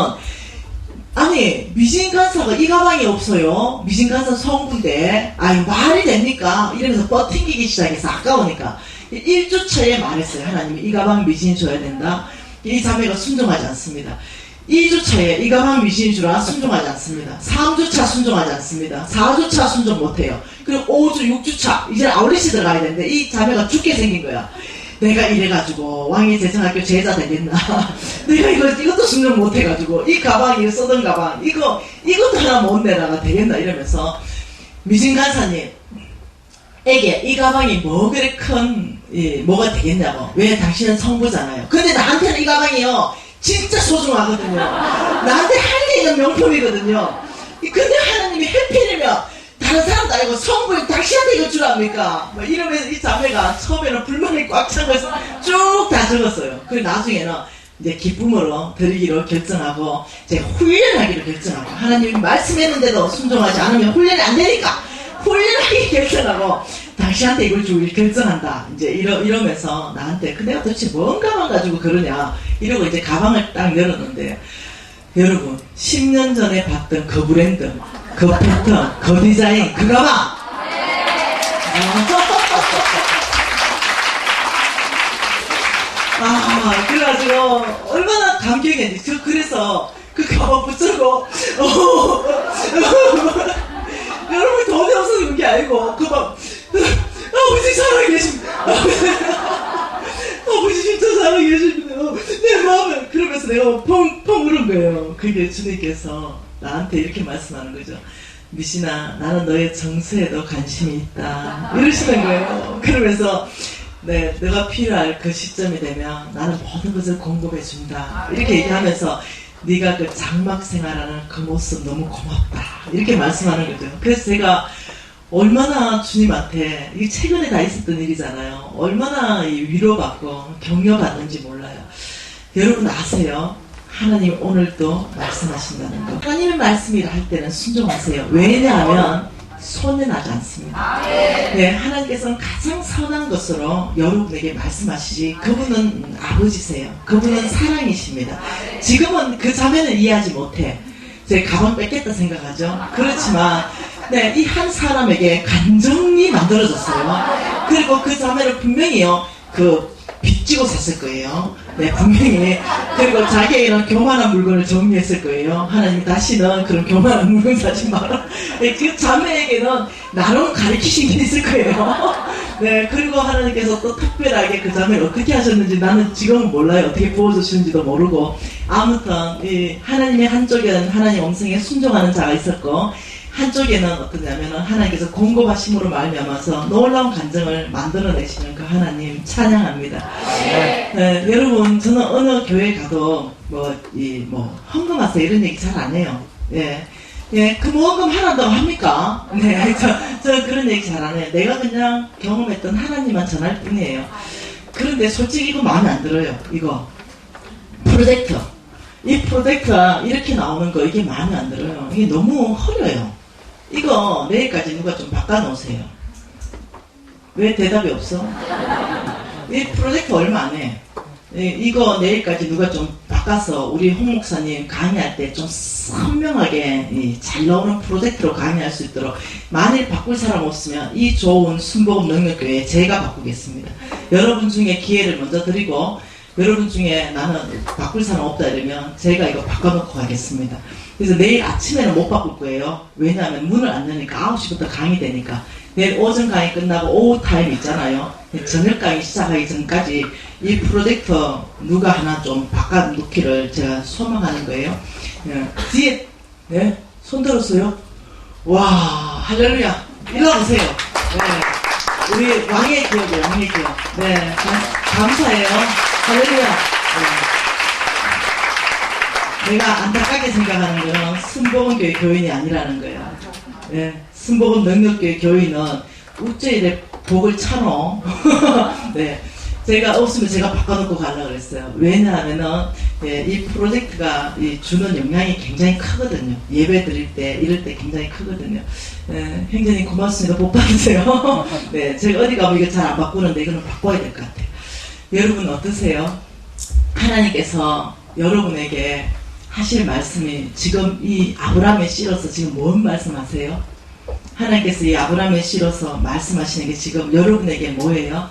아니 미진 간사가 이 가방이 없어요. 미진 간사 성부인데 아니 말이 됩니까? 이러면서 뻗팅기기 시작해서 아까우니까 1주차에 말했어요. 하나님이 이 가방 미진이 줘야 된다. 이 자매가 순종하지 않습니다. 2주차에 이 가방 미신인 줄 알아 순종하지 않습니다. 3주차 순종하지 않습니다. 4주차 순종 못해요. 그리고 5주, 6주차 이제 아울렛이 들어가야 되는데 이 자매가 죽게 생긴 거야. 내가 이래가지고 왕의 재정학교 제자 되겠나. 내가 이것도 순종 못해가지고 이 가방, 이거 쓰던 가방 이것도 하나 못 내다가 되겠나 이러면서 미신 간사님 에게 이 가방이 뭐 그래 큰 뭐가 되겠냐고. 왜 당신은 성부잖아요. 근데 나한테는 이 가방이요 진짜 소중하거든요. 나한테 할 게 있는 명품이거든요. 근데 하나님이 해필이면 다른 사람도 아니고 성부인 당신한테 이거 주랍니까? 뭐 이러면서 이 자매가 처음에는 불만이 꽉 찬 것을 쭉 다 적었어요. 그리고 나중에는 이제 기쁨으로 드리기로 결정하고 이제 훈련하기로 결정하고 하나님이 말씀했는데도 순종하지 않으면 훈련이 안 되니까 훈련하기 결정하고 당신한테 이걸 주길 결정한다. 이제 이러면서 나한테 내가 도대체 뭔 가방 가지고 그러냐 이러고 이제 가방을 딱 열었는데 여러분 10년 전에 봤던 그 브랜드 그 패턴 그 디자인 그 가방 그래가지고 얼마나 감격했는지 저 그래서 그 가방 붙들고 여러분 돈이 없어서 그런 게 아니고 그막 아버지 살아계십니다. 아버지 진짜 살아계십니다. 내 마음을 그러면서 내가 펑 울은 거예요. 그게 주님께서 나한테 이렇게 말씀하는 거죠. 미신아 나는 너의 정서에도 관심이 있다 이러시는 거예요. 그러면서 네, 내가 필요할 그 시점이 되면 나는 모든 것을 공급해 준다 이렇게 얘기하면서 네가 그 장막 생활하는 그 모습 너무 고맙다 이렇게 말씀하는 거죠. 그래서 제가 얼마나 주님한테 이게 최근에 다 있었던 일이잖아요. 얼마나 위로받고 격려받는지 몰라요. 여러분 아세요? 하나님 오늘도 말씀하신다는 거. 하나님의 말씀이라 할 때는 순종하세요. 왜냐하면 손해나지 않습니다. 네, 하나님께서는 가장 선한 것으로 여러분에게 말씀하시지 그분은 아버지세요. 그분은 사랑이십니다. 지금은 그 자매는 이해하지 못해. 제 가방 뺏겠다 생각하죠. 그렇지만 네, 이 한 사람에게 간정이 만들어졌어요. 그리고 그 자매는 분명히요 빚지고 샀을 거예요. 네, 분명히. 그리고 자기에게는 교만한 물건을 정리했을 거예요. 하나님 다시는 그런 교만한 물건 사지 마라. 네, 그 자매에게는 나름 가르치신 게 있을 거예요. 네, 그리고 하나님께서 또 특별하게 그 자매를 어떻게 하셨는지 나는 지금은 몰라요. 어떻게 부어주시는지도 모르고. 아무튼 하나님의 한쪽에는 하나님 음성에 순종하는 자가 있었고 한쪽에는 어떠냐면은 하나님께서 공급하심으로 말미암아서 놀라운 간증을 만들어내시는 그 하나님 찬양합니다. 네, 여러분 저는 어느 교회 가도 헌금하세요 이런 얘기 잘 안 해요. 예, 그 헌금 하나도 합니까? 네, 저 그런 얘기 잘 안 해요. 내가 그냥 경험했던 하나님만 전할 뿐이에요. 그런데 솔직히 이거 마음에 안 들어요. 이거 프로젝트. 이 프로젝트가 이렇게 나오는 거 이게 마음에 안 들어요. 이게 너무 허려요. 이거 내일까지 누가 좀 바꿔놓으세요. 왜 대답이 없어? 이 프로젝트 얼마 안 해. 이거 내일까지 누가 좀 바꿔서 우리 홍 목사님 강의할 때 좀 선명하게 잘 나오는 프로젝트로 강의할 수 있도록 만일 바꿀 사람 없으면 이 좋은 순복음 능력교회 제가 바꾸겠습니다. 여러분 중에 기회를 먼저 드리고 여러분 중에 나는 바꿀 사람 없다 이러면 제가 이거 바꿔놓고 가겠습니다. 그래서 내일 아침에는 못 바꿀 거예요. 왜냐하면 문을 안 여니까 9시부터 강의 되니까 내일 오전 강의 끝나고 오후 타임 있잖아요. 저녁 강의 시작하기 전까지 이 프로젝트 누가 하나 좀 바꿔놓기를 제가 소망하는 거예요. 뒤에 네, 손 들었어요? 와 할렐루야 일로 와보세요. 네, 우리 왕의 기업이에요. 왕의 기업. 네, 감사해요. 할렐루야. 네. 내가 안타깝게 생각하는 거는 순복음교회 교인이 아니라는 거예요. 네. 순복음 능력교회 교인은 우째일에 복을 차노. 네. 제가 없으면 제가 바꿔놓고 가려고 그랬어요. 왜냐하면은 이 프로젝트가 주는 영향이 굉장히 크거든요. 예배 드릴 때 이럴 때 굉장히 크거든요. 행정님 고맙습니다. 복 받으세요. 네, 제가 어디 가면 이거 잘 안 바꾸는데 이거는 바꿔야 될 것 같아요. 여러분 어떠세요? 하나님께서 여러분에게 하실 말씀이 지금 이 아브라함의 씨로서 지금 뭔 말씀하세요? 하나님께서 이 아브라함의 씨로서 말씀하시는 게 지금 여러분에게 뭐예요?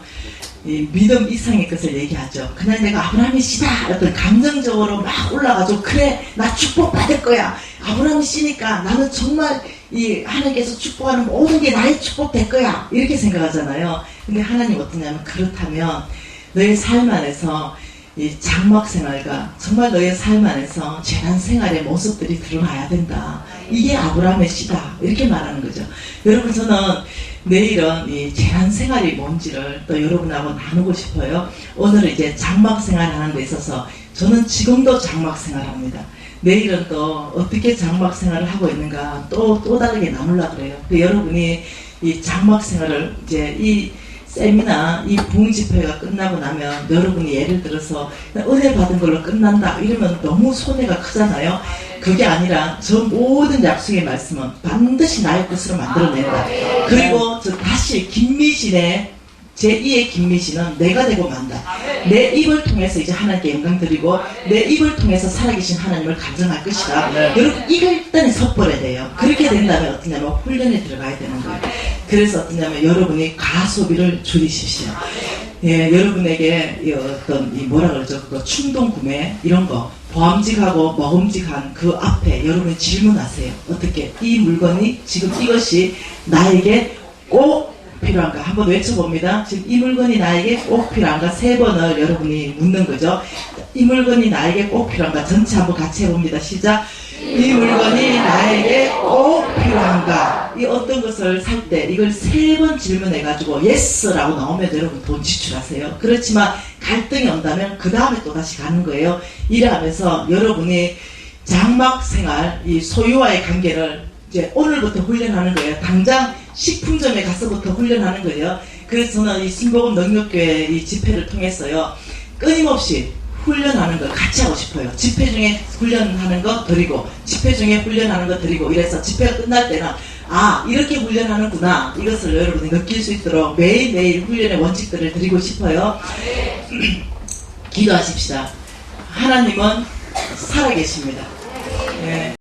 이 믿음 이상의 것을 얘기하죠. 그냥 내가 아브라함이 씨다 어떤 감정적으로 막 올라가지고 그래 나 축복받을 거야. 아브라함이 씨니까 나는 정말 이 하나님께서 축복하는 모든 게 나의 축복 될 거야. 이렇게 생각하잖아요. 근데 하나님 어떠냐면 그렇다면 너의 삶 안에서 이 장막 생활과 정말 너의 삶 안에서 재난 생활의 모습들이 드러나야 된다. 이게 아브라함의 씨다. 이렇게 말하는 거죠. 여러분 저는 내일은 이 재난 생활이 뭔지를 또 여러분하고 나누고 싶어요. 오늘은 이제 장막 생활하는 데 있어서 저는 지금도 장막 생활합니다. 내일은 또 어떻게 장막 생활을 하고 있는가 또 다르게 나누려고 그래요. 여러분이 이 장막 생활을 이제 이 세미나 이 부흥 집회가 끝나고 나면 여러분이 예를 들어서 은혜 받은 걸로 끝난다 이러면 너무 손해가 크잖아요. 그게 아니라 저 모든 약속의 말씀은 반드시 나의 것으로 만들어낸다. 그리고 저 다시 김미신의 제2의 김미신은 내가 되고 만다. 내 입을 통해서 이제 하나님께 영광 드리고 내 입을 통해서 살아계신 하나님을 감정할 것이다. 여러분 이걸 일단 섞어야 돼요. 그렇게 된다면 어떠냐면 훈련에 들어가야 되는 거예요. 그래서 어떠냐면 여러분이 가소비를 줄이십시오. 예, 여러분에게 이 어떤 이 뭐라 그러죠? 그 충동 구매 이런 거 보암직하고 먹음직한 그 앞에 여러분이 질문하세요. 어떻게 이 물건이 지금 이것이 나에게 꼭 필요한가? 한번 외쳐봅니다. 지금 이 물건이 나에게 꼭 필요한가? 3번을 여러분이 묻는 거죠. 이 물건이 나에게 꼭 필요한가? 전체 한번 같이 해봅니다. 시작. 이 물건이 나에게 꼭 필요한가? 이 어떤 것을 살 때 이걸 3번 질문해가지고 예스라고 나오면 여러분 돈 지출하세요. 그렇지만 갈등이 온다면 그 다음에 또 다시 가는 거예요. 이래하면서 여러분이 장막 생활, 이 소유와의 관계를 이제 오늘부터 훈련하는 거예요. 당장 식품점에 가서부터 훈련하는 거예요. 그래서 저는 이 순복음 능력교회 이 집회를 통해서요. 끊임없이 훈련하는 걸 같이 하고 싶어요. 집회 중에 훈련하는 거 드리고 집회 중에 훈련하는 거 드리고 이래서 집회가 끝날 때는 아 이렇게 훈련하는구나 이것을 여러분이 느낄 수 있도록 매일매일 훈련의 원칙들을 드리고 싶어요. 기도하십시다. 하나님은 살아계십니다. 네.